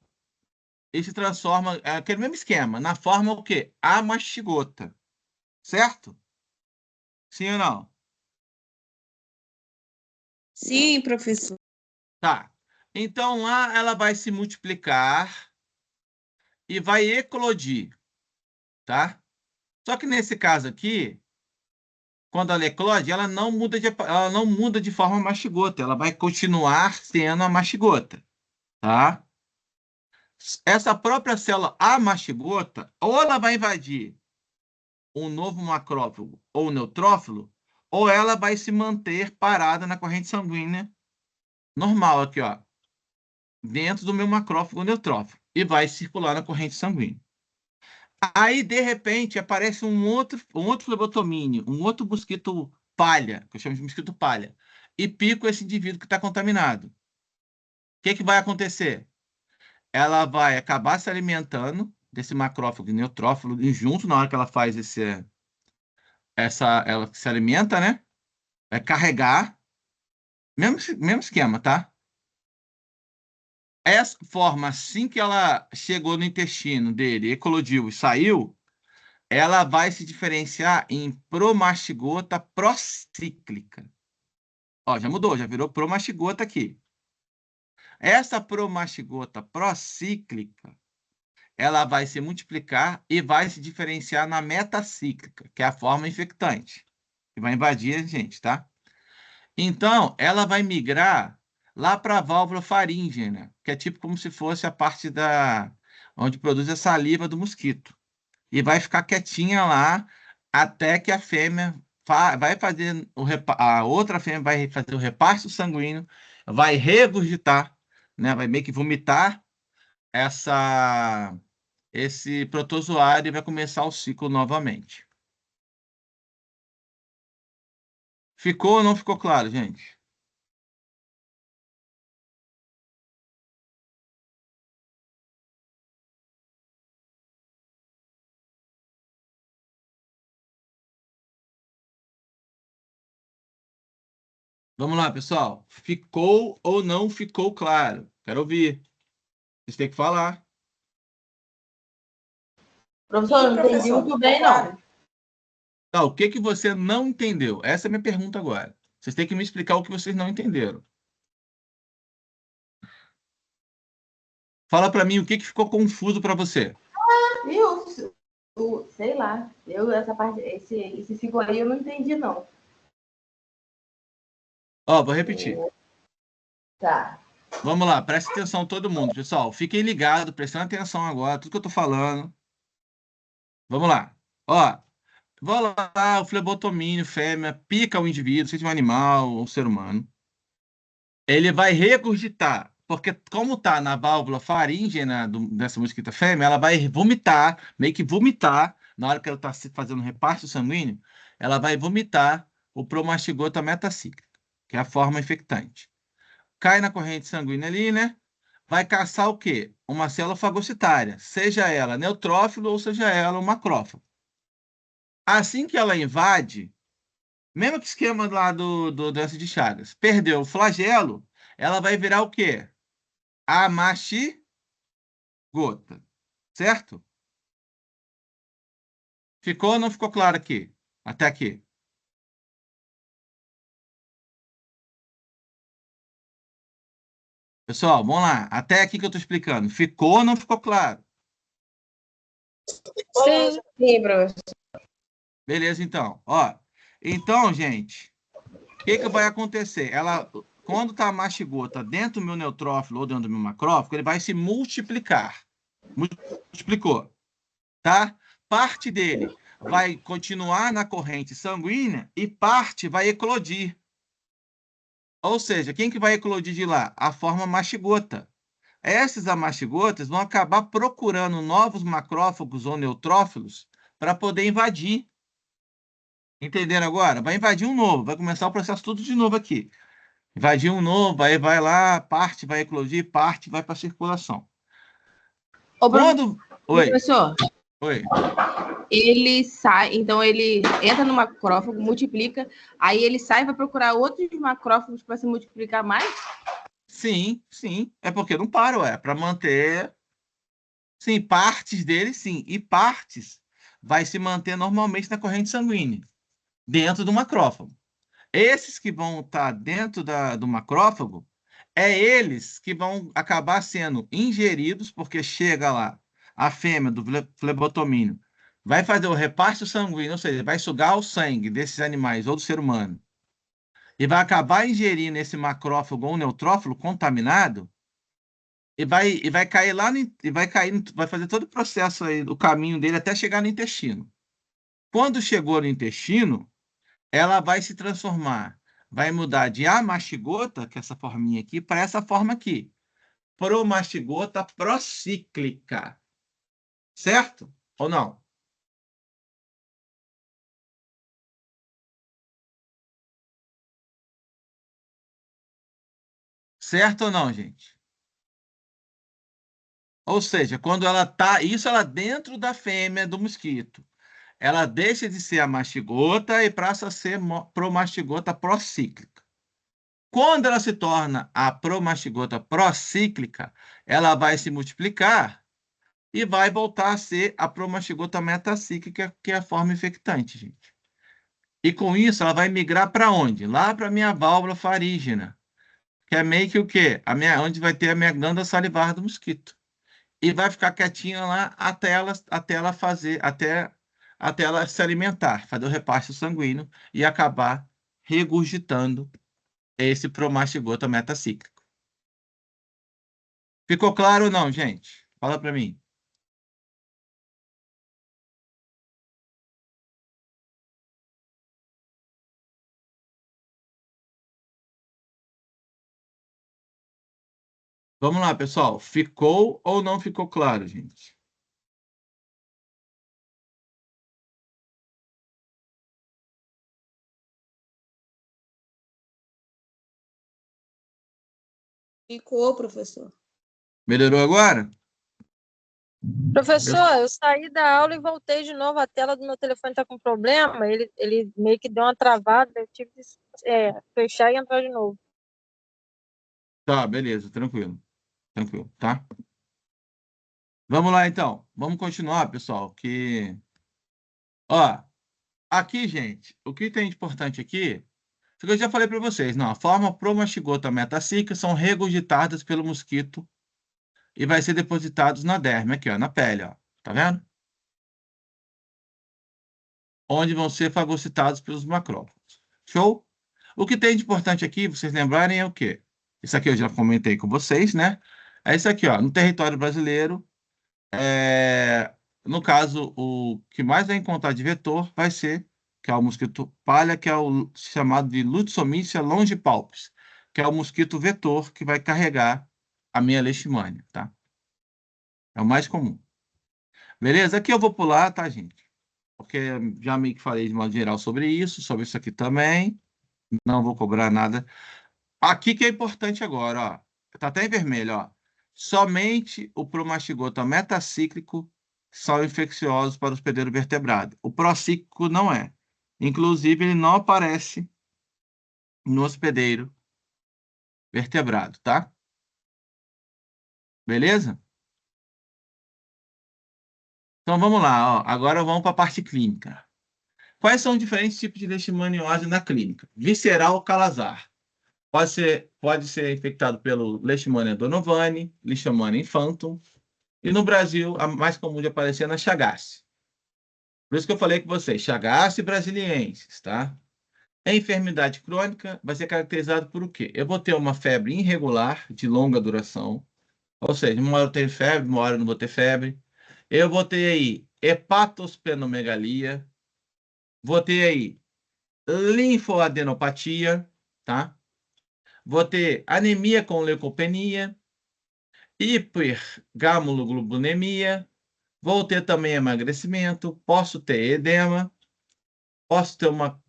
e se transforma, aquele mesmo esquema, na forma o quê? Amastigota. Certo? Sim ou não? Sim, professor. Tá. Então lá ela vai se multiplicar e vai eclodir, tá? Só que nesse caso aqui, quando ela eclode, ela não muda de forma mastigota, ela vai continuar sendo a mastigota, tá? essa própria célula amastigota, ou ela vai invadir um novo macrófago ou neutrófilo, ou ela vai se manter parada na corrente sanguínea normal aqui, ó, dentro do meu macrófago ou neutrófilo, e vai circular na corrente sanguínea. Aí, de repente, aparece um outro flebotomínio, um outro mosquito palha, que eu chamo de mosquito palha, e pica esse indivíduo que está contaminado. O que vai acontecer? Ela vai acabar se alimentando desse macrófago e neutrófilo, e junto, na hora que ela faz ela se alimenta, né? Vai carregar, mesmo esquema, tá? Essa forma, assim que ela chegou no intestino dele, eclodiu e saiu, ela vai se diferenciar em promastigota procíclica. Ó, já mudou, já virou promastigota aqui. Essa promastigota procíclica, ela vai se multiplicar e vai se diferenciar na metacíclica, que é a forma infectante, que vai invadir a gente, tá? Então, ela vai migrar lá para a válvula faríngea, que é tipo como se fosse a parte onde produz a saliva do mosquito. E vai ficar quietinha lá até que a fêmea vai fazer a outra fêmea vai fazer o reparto sanguíneo, vai regurgitar, né? Vai meio que vomitar esse protozoário e vai começar o ciclo novamente. Ficou ou não ficou claro, gente? Vamos lá, pessoal. Ficou ou não ficou claro? Quero ouvir. Vocês têm que falar. Professor, não entendi muito bem, não. Tá, o que você não entendeu? Essa é a minha pergunta agora. Vocês têm que me explicar o que vocês não entenderam. Fala para mim o que ficou confuso para você. Sei lá. Essa parte, esse ciclo aí eu não entendi, não. Ó, vou repetir. Tá. Vamos lá, preste atenção todo mundo, pessoal. Fiquem ligados, prestando atenção agora, tudo que eu tô falando. Vamos lá. Ó, vou lá, o flebotomínio, fêmea, pica o indivíduo, seja um animal ou um ser humano. Ele vai regurgitar, porque como tá na válvula faríngea dessa mosquita fêmea, ela vai vomitar, meio que vomitar, na hora que ela está fazendo reparto sanguíneo, ela vai vomitar o promastigota metacíclica, que é a forma infectante. Cai na corrente sanguínea ali, né? Vai caçar o quê? Uma célula fagocitária, seja ela neutrófilo ou seja ela um macrófago. Assim que ela invade, mesmo que esquema lá do doença de Chagas, perdeu o flagelo, ela vai virar o quê? Amastigota, certo? Ficou ou não ficou claro aqui? Até aqui. Pessoal, vamos lá. Até aqui que eu estou explicando. Ficou ou não ficou claro? Sim. Sim, professor. Beleza, então. Ó, então, gente, o que vai acontecer? Quando está a mastigota dentro do meu neutrófilo ou dentro do meu macrófago, ele vai se multiplicar. Multiplicou, tá? Parte dele vai continuar na corrente sanguínea e parte vai eclodir. Ou seja, quem que vai eclodir de lá? A forma mastigota. Essas amastigotas vão acabar procurando novos macrófagos ou neutrófilos para poder invadir. Entenderam agora? Vai invadir um novo, vai começar o processo tudo de novo aqui. Invadir um novo, aí vai lá, parte vai eclodir, parte vai para a circulação. Ô, Quando... Oi, professor, oi. ele sai, então ele entra no macrófago, multiplica, aí ele sai e vai procurar outros macrófagos para se multiplicar mais? Sim, sim. É porque não para, ué. Para manter... Sim, partes dele, sim. E partes vai se manter normalmente na corrente sanguínea, dentro do macrófago. Esses que vão estar dentro do macrófago, é eles que vão acabar sendo ingeridos, porque chega lá a fêmea do flebotomínio, vai fazer o reparto sanguíneo, ou seja, vai sugar o sangue desses animais ou do ser humano, e vai acabar ingerindo esse macrófago ou neutrófilo contaminado, e vai cair lá e vai cair, vai fazer todo o processo aí, do caminho dele até chegar no intestino. Quando chegou no intestino, ela vai se transformar, vai mudar de amastigota, que é essa forminha aqui, para essa forma aqui, promastigota procíclica. Certo? Ou não? Certo ou não, gente? Ou seja, quando ela tá, isso ela dentro da fêmea do mosquito. Ela deixa de ser a mastigota e passa a ser promastigota procíclica. Quando ela se torna a promastigota procíclica, ela vai se multiplicar e vai voltar a ser a promastigota metacíclica, que é a forma infectante, gente. E com isso, ela vai migrar para onde? Lá para a minha válvula faríngea, que é meio que o quê? Onde vai ter a minha glândula salivar do mosquito. E vai ficar quietinha lá até ela se alimentar, fazer o repasto sanguíneo e acabar regurgitando esse promastigota metacíclico. Ficou claro ou não, gente? Fala para mim. Vamos lá, pessoal. Ficou ou não ficou claro, gente? Ficou, professor. Melhorou agora? Professor, eu saí da aula e voltei de novo. A tela do meu telefone está com problema. Ele meio que deu uma travada. Eu tive que fechar e entrar de novo. Tá, beleza, tranquilo. Tranquilo, tá? Vamos lá, então. Vamos continuar, pessoal, que... Ó, aqui, gente, o que tem de importante aqui, isso que eu já falei para vocês, não, a forma promastigota metacíclica são regurgitadas pelo mosquito e vai ser depositados na derme, aqui, ó, na pele, ó. Tá vendo? Onde vão ser fagocitados pelos macrófagos. Show? O que tem de importante aqui, vocês lembrarem, é o quê? Isso aqui eu já comentei com vocês, né? É isso aqui, ó. No território brasileiro, no caso, o que mais vai encontrar de vetor vai ser, que é o mosquito palha, que é o chamado de Lutsomycia longipalpis, que é o mosquito vetor que vai carregar a minha leishmania, tá? É o mais comum. Beleza? Aqui eu vou pular, tá, gente? Porque já meio que falei de modo geral sobre isso aqui também. Não vou cobrar nada. Aqui que é importante agora, ó. Tá até em vermelho, ó. Somente o promastigota metacíclico são infecciosos para o hospedeiro vertebrado. O procíclico não é. Inclusive, ele não aparece no hospedeiro vertebrado, tá? Beleza? Então vamos lá, ó. Agora vamos para a parte clínica. Quais são os diferentes tipos de leishmaniose na clínica? Visceral calazar. Pode ser infectado pelo Leishmania donovani, Leishmania infantum, e no Brasil, a mais comum de aparecer é na Chagas. Por isso que eu falei com vocês, Chagas brasiliensis, tá? A enfermidade crônica vai ser caracterizada por o quê? Eu vou ter uma febre irregular, de longa duração, ou seja, uma hora eu tenho febre, uma hora eu não vou ter febre. Eu vou ter aí hepatosplenomegalia, vou ter aí linfoadenopatia, tá? Vou ter anemia com leucopenia, hipergamuloglobulinemia, vou ter também emagrecimento, posso ter edema, posso ter uma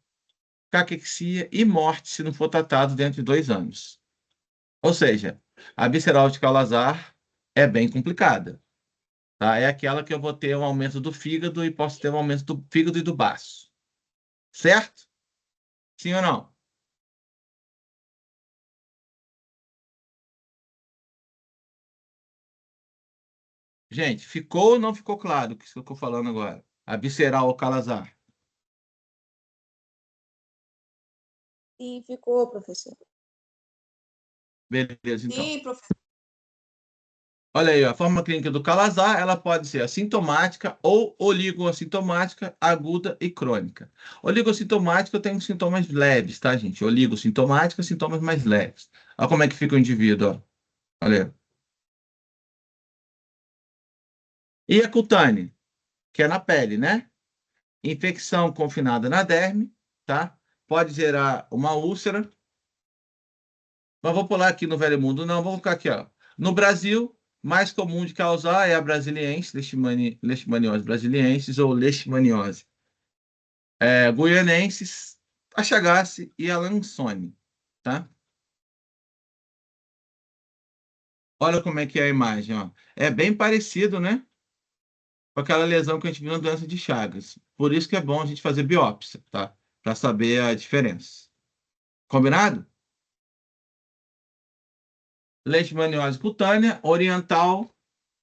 caquexia e morte se não for tratado dentro de 2 anos. Ou seja, a visceral de Calazar é bem complicada. Tá? É aquela que eu vou ter um aumento do fígado e posso ter um aumento do fígado e do baço. Certo? Sim ou não? Gente, ficou ou não ficou claro o que eu estou falando agora? A visceral ou Calazar. Sim, ficou, professor. Beleza, então. Sim, professor. Olha aí, a forma clínica do Calazar, ela pode ser assintomática ou oligoassintomática, aguda e crônica. Oligoassintomática eu tenho sintomas leves, tá, gente? Oligossintomática, sintomas mais leves. Olha como é que fica o indivíduo, ó. Olha aí. E a cutânea, que é na pele, né? Infecção confinada na derme, tá? Pode gerar uma úlcera. Mas vou pular aqui no Velho Mundo, não, vamos ficar aqui, ó. No Brasil, mais comum de causar é a brasiliense, leishmaniose brasiliensis ou leishmaniose. Guianensis, a Chagas e a Lansone, tá? Olha como é que é a imagem, ó. É bem parecido, né? Com aquela lesão que a gente viu na doença de Chagas. Por isso que é bom a gente fazer biópsia, tá? Para saber a diferença. Combinado? Leishmaniose cutânea, oriental,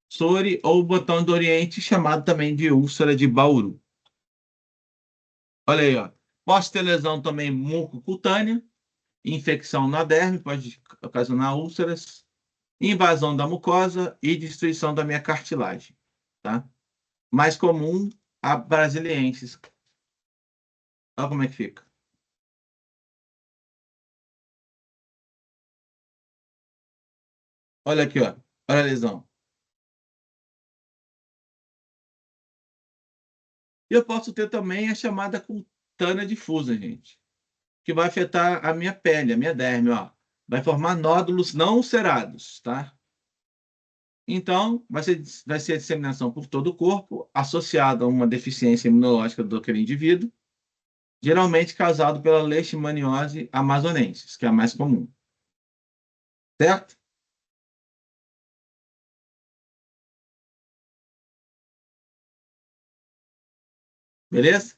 psori ou botão do Oriente, chamado também de úlcera de Bauru. Olha aí, ó. Posso ter lesão também mucocutânea, infecção na derme, pode ocasionar úlceras, invasão da mucosa e destruição da minha cartilagem, tá? Mais comum, a brasiliensis. Olha como é que fica. Olha aqui, ó. Olha a lesão. E eu posso ter também a chamada cutânea difusa, gente, que vai afetar a minha pele, a minha derme, ó. Vai formar nódulos não ulcerados, tá? Então, vai ser a disseminação por todo o corpo, associada a uma deficiência imunológica daquele indivíduo, geralmente causado pela leishmaniose amazonensis, que é a mais comum. Certo? Beleza?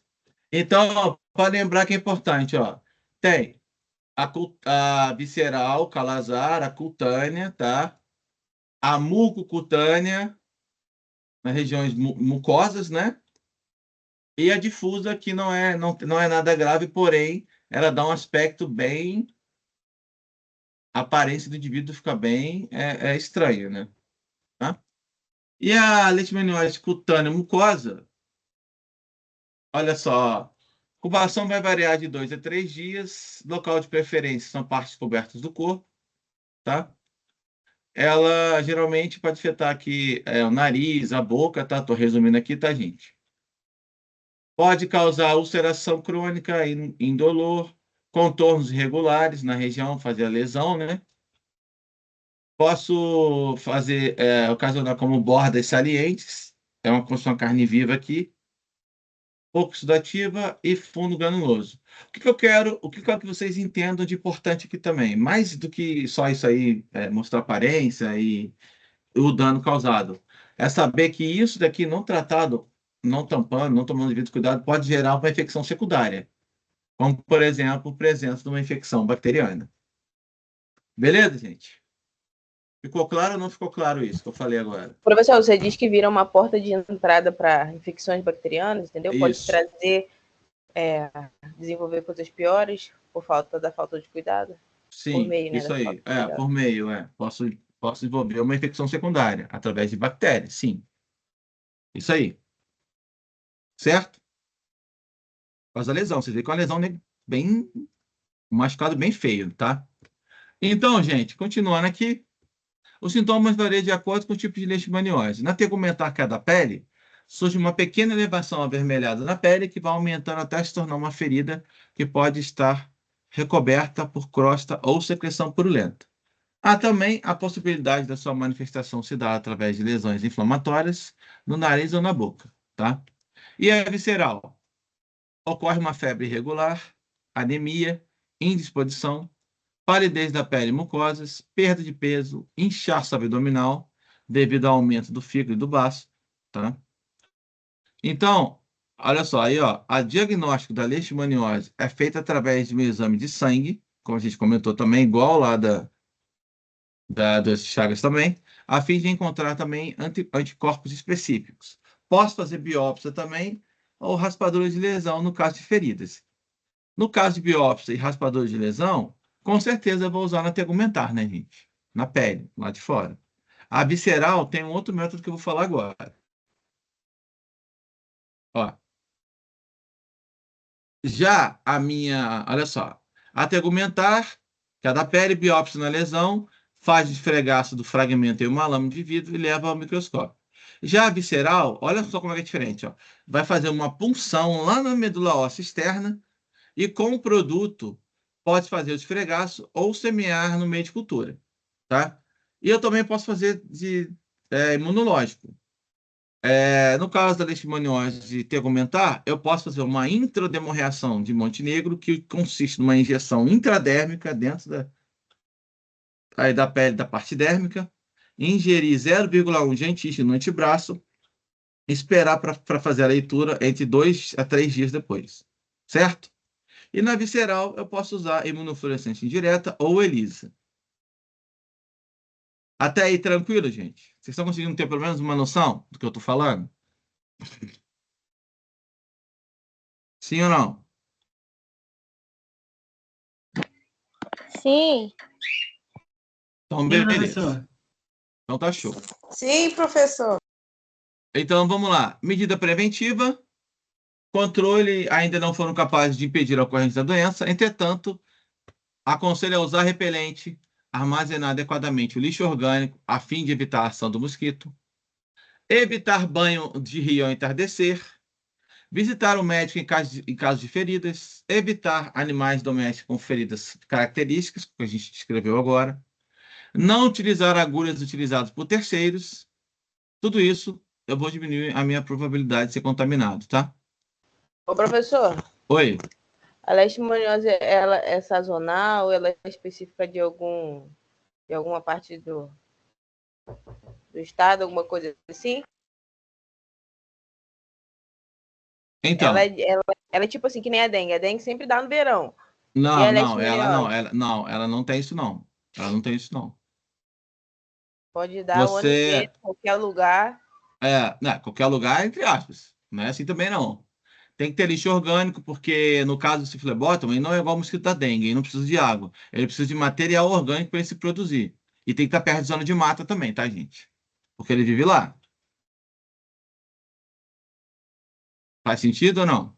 Então, para lembrar que é importante, ó, tem a visceral, calazar, a cutânea, tá? A mucocutânea, nas regiões mucosas, né? E a difusa, que não é nada grave, porém, ela dá um aspecto bem. A aparência do indivíduo fica bem estranha, né? Tá? E a leishmaniose cutânea mucosa, olha só, incubação vai variar de 2 a 3 dias, local de preferência são partes cobertas do corpo, tá? Ela geralmente pode afetar aqui o nariz, a boca, tá? Tô resumindo aqui, tá, gente? Pode causar ulceração crônica, indolor, contornos irregulares na região, fazer a lesão, né? Posso fazer, ocasionar como bordas salientes, é uma construção carne viva aqui, pouco oxidativa e fundo granuloso. O que eu quero que vocês entendam de importante aqui também, mais do que só isso aí, mostrar aparência e o dano causado, é saber que isso daqui não tratado, não tampando, não tomando devido cuidado, pode gerar uma infecção secundária, como, por exemplo, presença de uma infecção bacteriana. Beleza, gente? Ficou claro ou não ficou claro isso que eu falei agora? Professor, você diz que vira uma porta de entrada para infecções bacterianas, entendeu? Pode Isso. trazer, desenvolver coisas piores por falta de cuidado? Sim, por meio, né, isso da aí. falta de cuidado. Por meio, Posso desenvolver uma infecção secundária através de bactérias, sim. Isso aí. Certo? Faz a lesão. Você vê que é uma lesão bem, um machucado bem feio, tá? Então, gente, continuando aqui, os sintomas variam de acordo com o tipo de leishmaniose. Na tegumentar da pele, surge uma pequena elevação avermelhada na pele que vai aumentando até se tornar uma ferida que pode estar recoberta por crosta ou secreção purulenta. Há também a possibilidade da sua manifestação se dar através de lesões inflamatórias no nariz ou na boca, tá? E a visceral? Ocorre uma febre irregular, anemia, indisposição, palidez da pele e mucosas, perda de peso, inchaço abdominal devido ao aumento do fígado e do baço, tá? Então, olha só, aí, ó, a diagnóstico da leishmaniose é feito através de um exame de sangue, como a gente comentou também, igual lá das Chagas também, a fim de encontrar também anticorpos específicos. Posso fazer biópsia também, ou raspadura de lesão no caso de feridas. No caso de biópsia e raspadura de lesão, com certeza eu vou usar na tegumentar, né, gente? Na pele, lá de fora. A visceral tem um outro método que eu vou falar agora. Ó. Já a minha, olha só, a tegumentar, que é da pele, biópsia na lesão, faz esfregaço do fragmento em uma lâmina de vidro e leva ao microscópio. Já a visceral, olha só como é que é diferente, ó. Vai fazer uma punção lá na medula óssea externa e com o produto pode fazer o esfregaço ou semear no meio de cultura, tá? E eu também posso fazer de imunológico. No caso da leishmaniose tegumentar, eu posso fazer uma intrademorreação de Montenegro, que consiste numa injeção intradérmica dentro da pele da parte dérmica, ingerir 0,1 de antígeno no antebraço, esperar para fazer a leitura entre 2 a 3 dias depois, certo? E na visceral, eu posso usar imunofluorescência indireta ou ELISA. Até aí, tranquilo, gente? Vocês estão conseguindo ter pelo menos uma noção do que eu estou falando? Sim ou não? Sim. Então, Sim, beleza. professor. Então tá show. Sim, professor. Então vamos lá. Medida preventiva. Controle ainda não foram capazes de impedir a ocorrência da doença. Entretanto, aconselho a usar repelente, armazenar adequadamente o lixo orgânico a fim de evitar a ação do mosquito. Evitar banho de rio ao entardecer. Visitar o médico em caso de feridas. Evitar animais domésticos com feridas características, que a gente descreveu agora. Não utilizar agulhas utilizadas por terceiros. Tudo isso eu vou diminuir a minha probabilidade de ser contaminado, tá? Ô, professor, Oi. a leishmaniose, ela é sazonal? Ela é específica de alguma parte do estado, alguma coisa assim? Então, Ela é tipo assim, que nem a dengue. A dengue sempre dá no verão. E não, a não, leishmaniose? ela não tem isso não. Ela não tem isso não. Pode dar o ano inteiro, Você em qualquer lugar. né, qualquer lugar, entre aspas. Não é assim também não. Tem que ter lixo orgânico, porque no caso do ciflebótomo, ele não é igual ao mosquito da dengue, ele não precisa de água. Ele precisa de material orgânico para ele se produzir. E tem que estar perto de zona de mata também, tá, gente? Porque ele vive lá. Faz sentido ou não?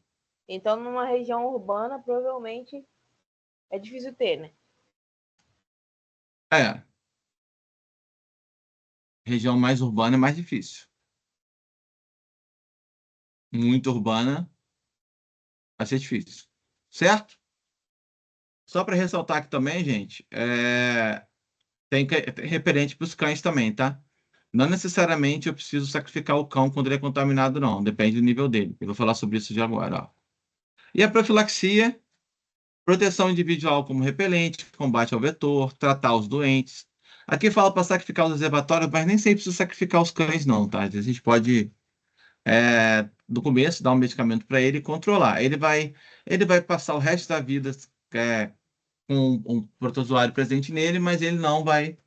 Então, numa região urbana, provavelmente é difícil ter, né? É. Região mais urbana é mais difícil. Muito urbana vai ser difícil. Certo? Só para ressaltar aqui também, gente, tem referente para os cães também, tá? Não necessariamente eu preciso sacrificar o cão quando ele é contaminado, não. Depende do nível dele. Eu vou falar sobre isso já agora, ó. E a profilaxia, proteção individual como repelente, combate ao vetor, tratar os doentes. Aqui fala para sacrificar os reservatórios, mas nem sempre precisa sacrificar os cães, não, tá? A gente pode, do começo, dar um medicamento para ele e controlar. Ele vai passar o resto da vida com um protozoário presente nele, mas ele não vai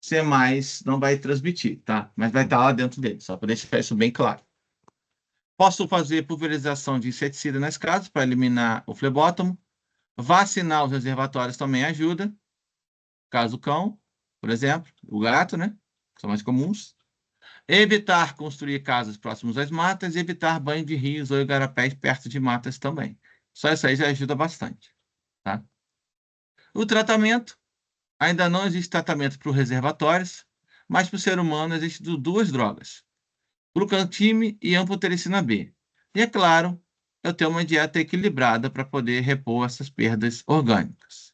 ser mais, não vai transmitir, tá? Mas vai estar lá dentro dele, só para deixar isso bem claro. Posso fazer pulverização de inseticida nas casas para eliminar o flebótomo. Vacinar os reservatórios também ajuda. Caso o cão, por exemplo, o gato, né? Que são mais comuns. Evitar construir casas próximas às matas e evitar banho de rios ou igarapés perto de matas também. Só isso aí já ajuda bastante, tá? O tratamento, ainda não existe tratamento para os reservatórios, mas para o ser humano existem duas drogas, glucantime e anfotericina B. E é claro, eu tenho uma dieta equilibrada para poder repor essas perdas orgânicas.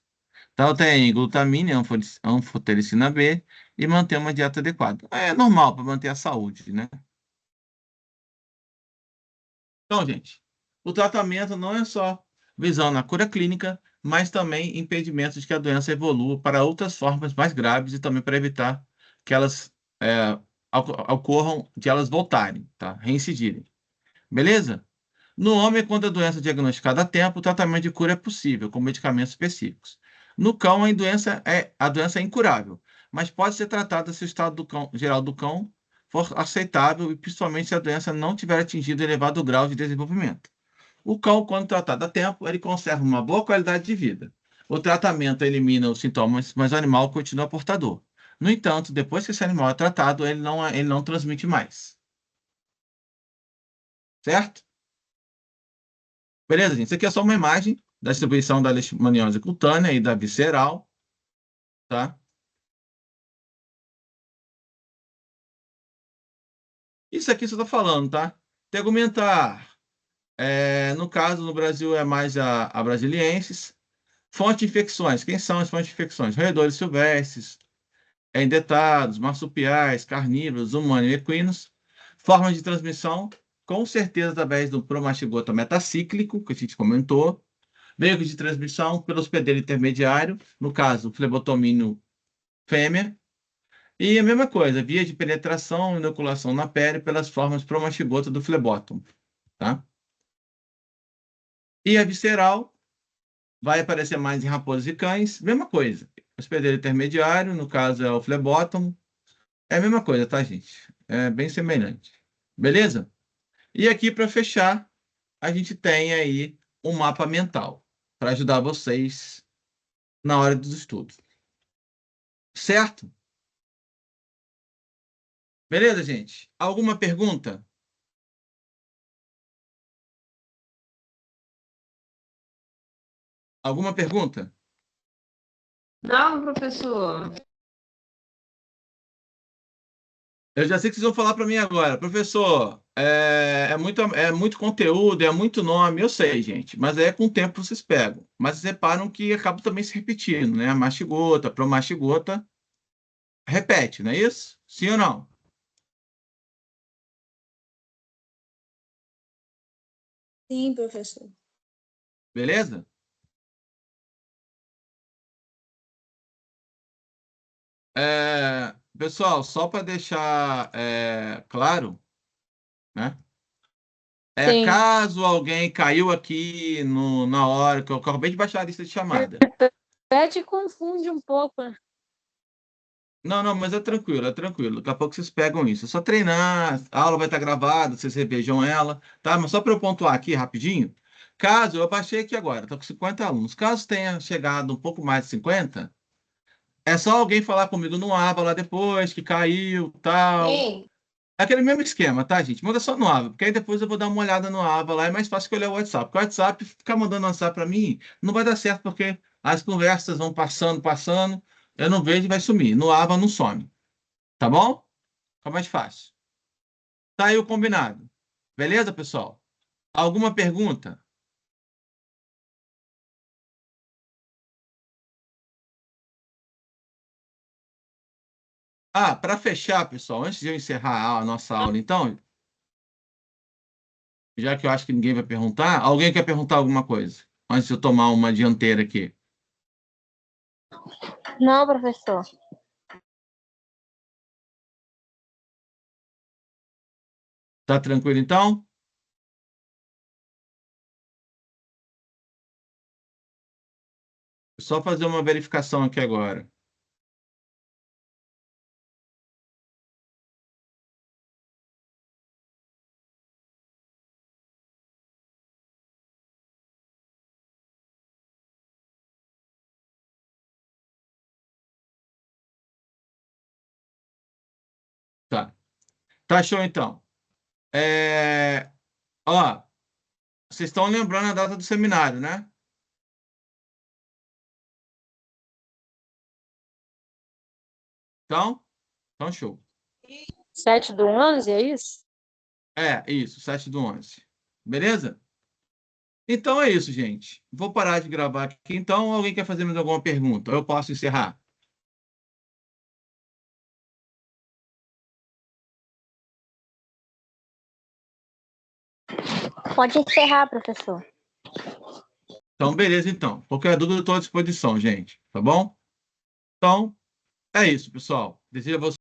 Então tem glutamina, anfotericina B e manter uma dieta adequada. É normal para manter a saúde, né? Então, gente, o tratamento não é só visando a cura clínica, mas também impedimento de que a doença evolua para outras formas mais graves e também para evitar que elas ocorram, de elas voltarem, tá? Reincidirem. Beleza? No homem, quando a doença é diagnosticada a tempo, o tratamento de cura é possível, com medicamentos específicos. No cão, a doença é incurável, mas pode ser tratada se o estado geral do cão for aceitável e principalmente se a doença não tiver atingido elevado grau de desenvolvimento. O cão, quando tratado a tempo, ele conserva uma boa qualidade de vida. O tratamento elimina os sintomas, mas o animal continua portador. No entanto, depois que esse animal é tratado, ele não transmite mais. Certo? Beleza, gente? Isso aqui é só uma imagem da distribuição da leishmaniose cutânea e da visceral, tá? Isso aqui você está falando, tá? Tegumentar. No caso, no Brasil é mais a brasiliensis. Fonte de infecções. Quem são as fontes de infecções? Roedores silvestres, endetados, marsupiais, carnívoros, humanos e equinos. Formas de transmissão, com certeza, através do promastigota metacíclico, que a gente comentou. Meios de transmissão pelo hospedeiro intermediário, no caso, flebotomínio fêmea. E a mesma coisa, via de penetração, inoculação na pele pelas formas promastigota do flebótomo, tá? E a visceral vai aparecer mais em raposas e cães, mesma coisa. Hospedeiro intermediário, no caso é o flebótomo. É a mesma coisa, tá, gente? É bem semelhante. Beleza? E aqui, para fechar, a gente tem aí um mapa mental para ajudar vocês na hora dos estudos. Certo? Beleza, gente? Alguma pergunta? Alguma pergunta? Não, professor. Eu já sei que vocês vão falar para mim agora. Professor, é muito conteúdo, é muito nome, eu sei, gente. Mas aí com o tempo vocês pegam. Mas vocês reparam que acaba também se repetindo, né? Mastigota, promastigota, repete, não é isso? Sim ou não? Sim, professor. Beleza? Pessoal, só para deixar claro, né? Sim. Caso alguém caiu aqui na hora que eu acabei de baixar a lista de chamada. Pede confunde um pouco, né? Não, não, mas é tranquilo, é tranquilo. Daqui a pouco vocês pegam isso. É só treinar, a aula vai estar gravada, vocês revejam ela, tá? Mas só para eu pontuar aqui rapidinho, caso eu baixei aqui agora, estou com 50 alunos. Caso tenha chegado um pouco mais de 50, é só alguém falar comigo no Aba lá depois, que caiu, tal. Sim. É aquele mesmo esquema, tá, gente? Manda só no Aba, porque aí depois eu vou dar uma olhada no Aba lá, é mais fácil que eu olhar o WhatsApp. Porque o WhatsApp, ficar mandando WhatsApp para mim, não vai dar certo, porque as conversas vão passando, passando, eu não vejo e vai sumir. No Aba não some, tá bom? Fica mais fácil. Tá aí o combinado. Beleza, pessoal? Alguma pergunta? Para fechar, pessoal, antes de eu encerrar a nossa aula, então, já que eu acho que ninguém vai perguntar, alguém quer perguntar alguma coisa? Antes de eu tomar uma dianteira aqui. Não, professor. Tá tranquilo, então? Só fazer uma verificação aqui agora. Tá. Tá show, então. Ó, vocês estão lembrando a data do seminário, né? Então show. 7/11, é isso? Isso, 7/11. Beleza? Então é isso, gente. Vou parar de gravar aqui. Então, alguém quer fazer mais alguma pergunta? Ou eu posso encerrar? Pode encerrar, professor. Então, beleza, então. Qualquer dúvida, eu estou à disposição, gente. Tá bom? Então, é isso, pessoal. Desejo a vocês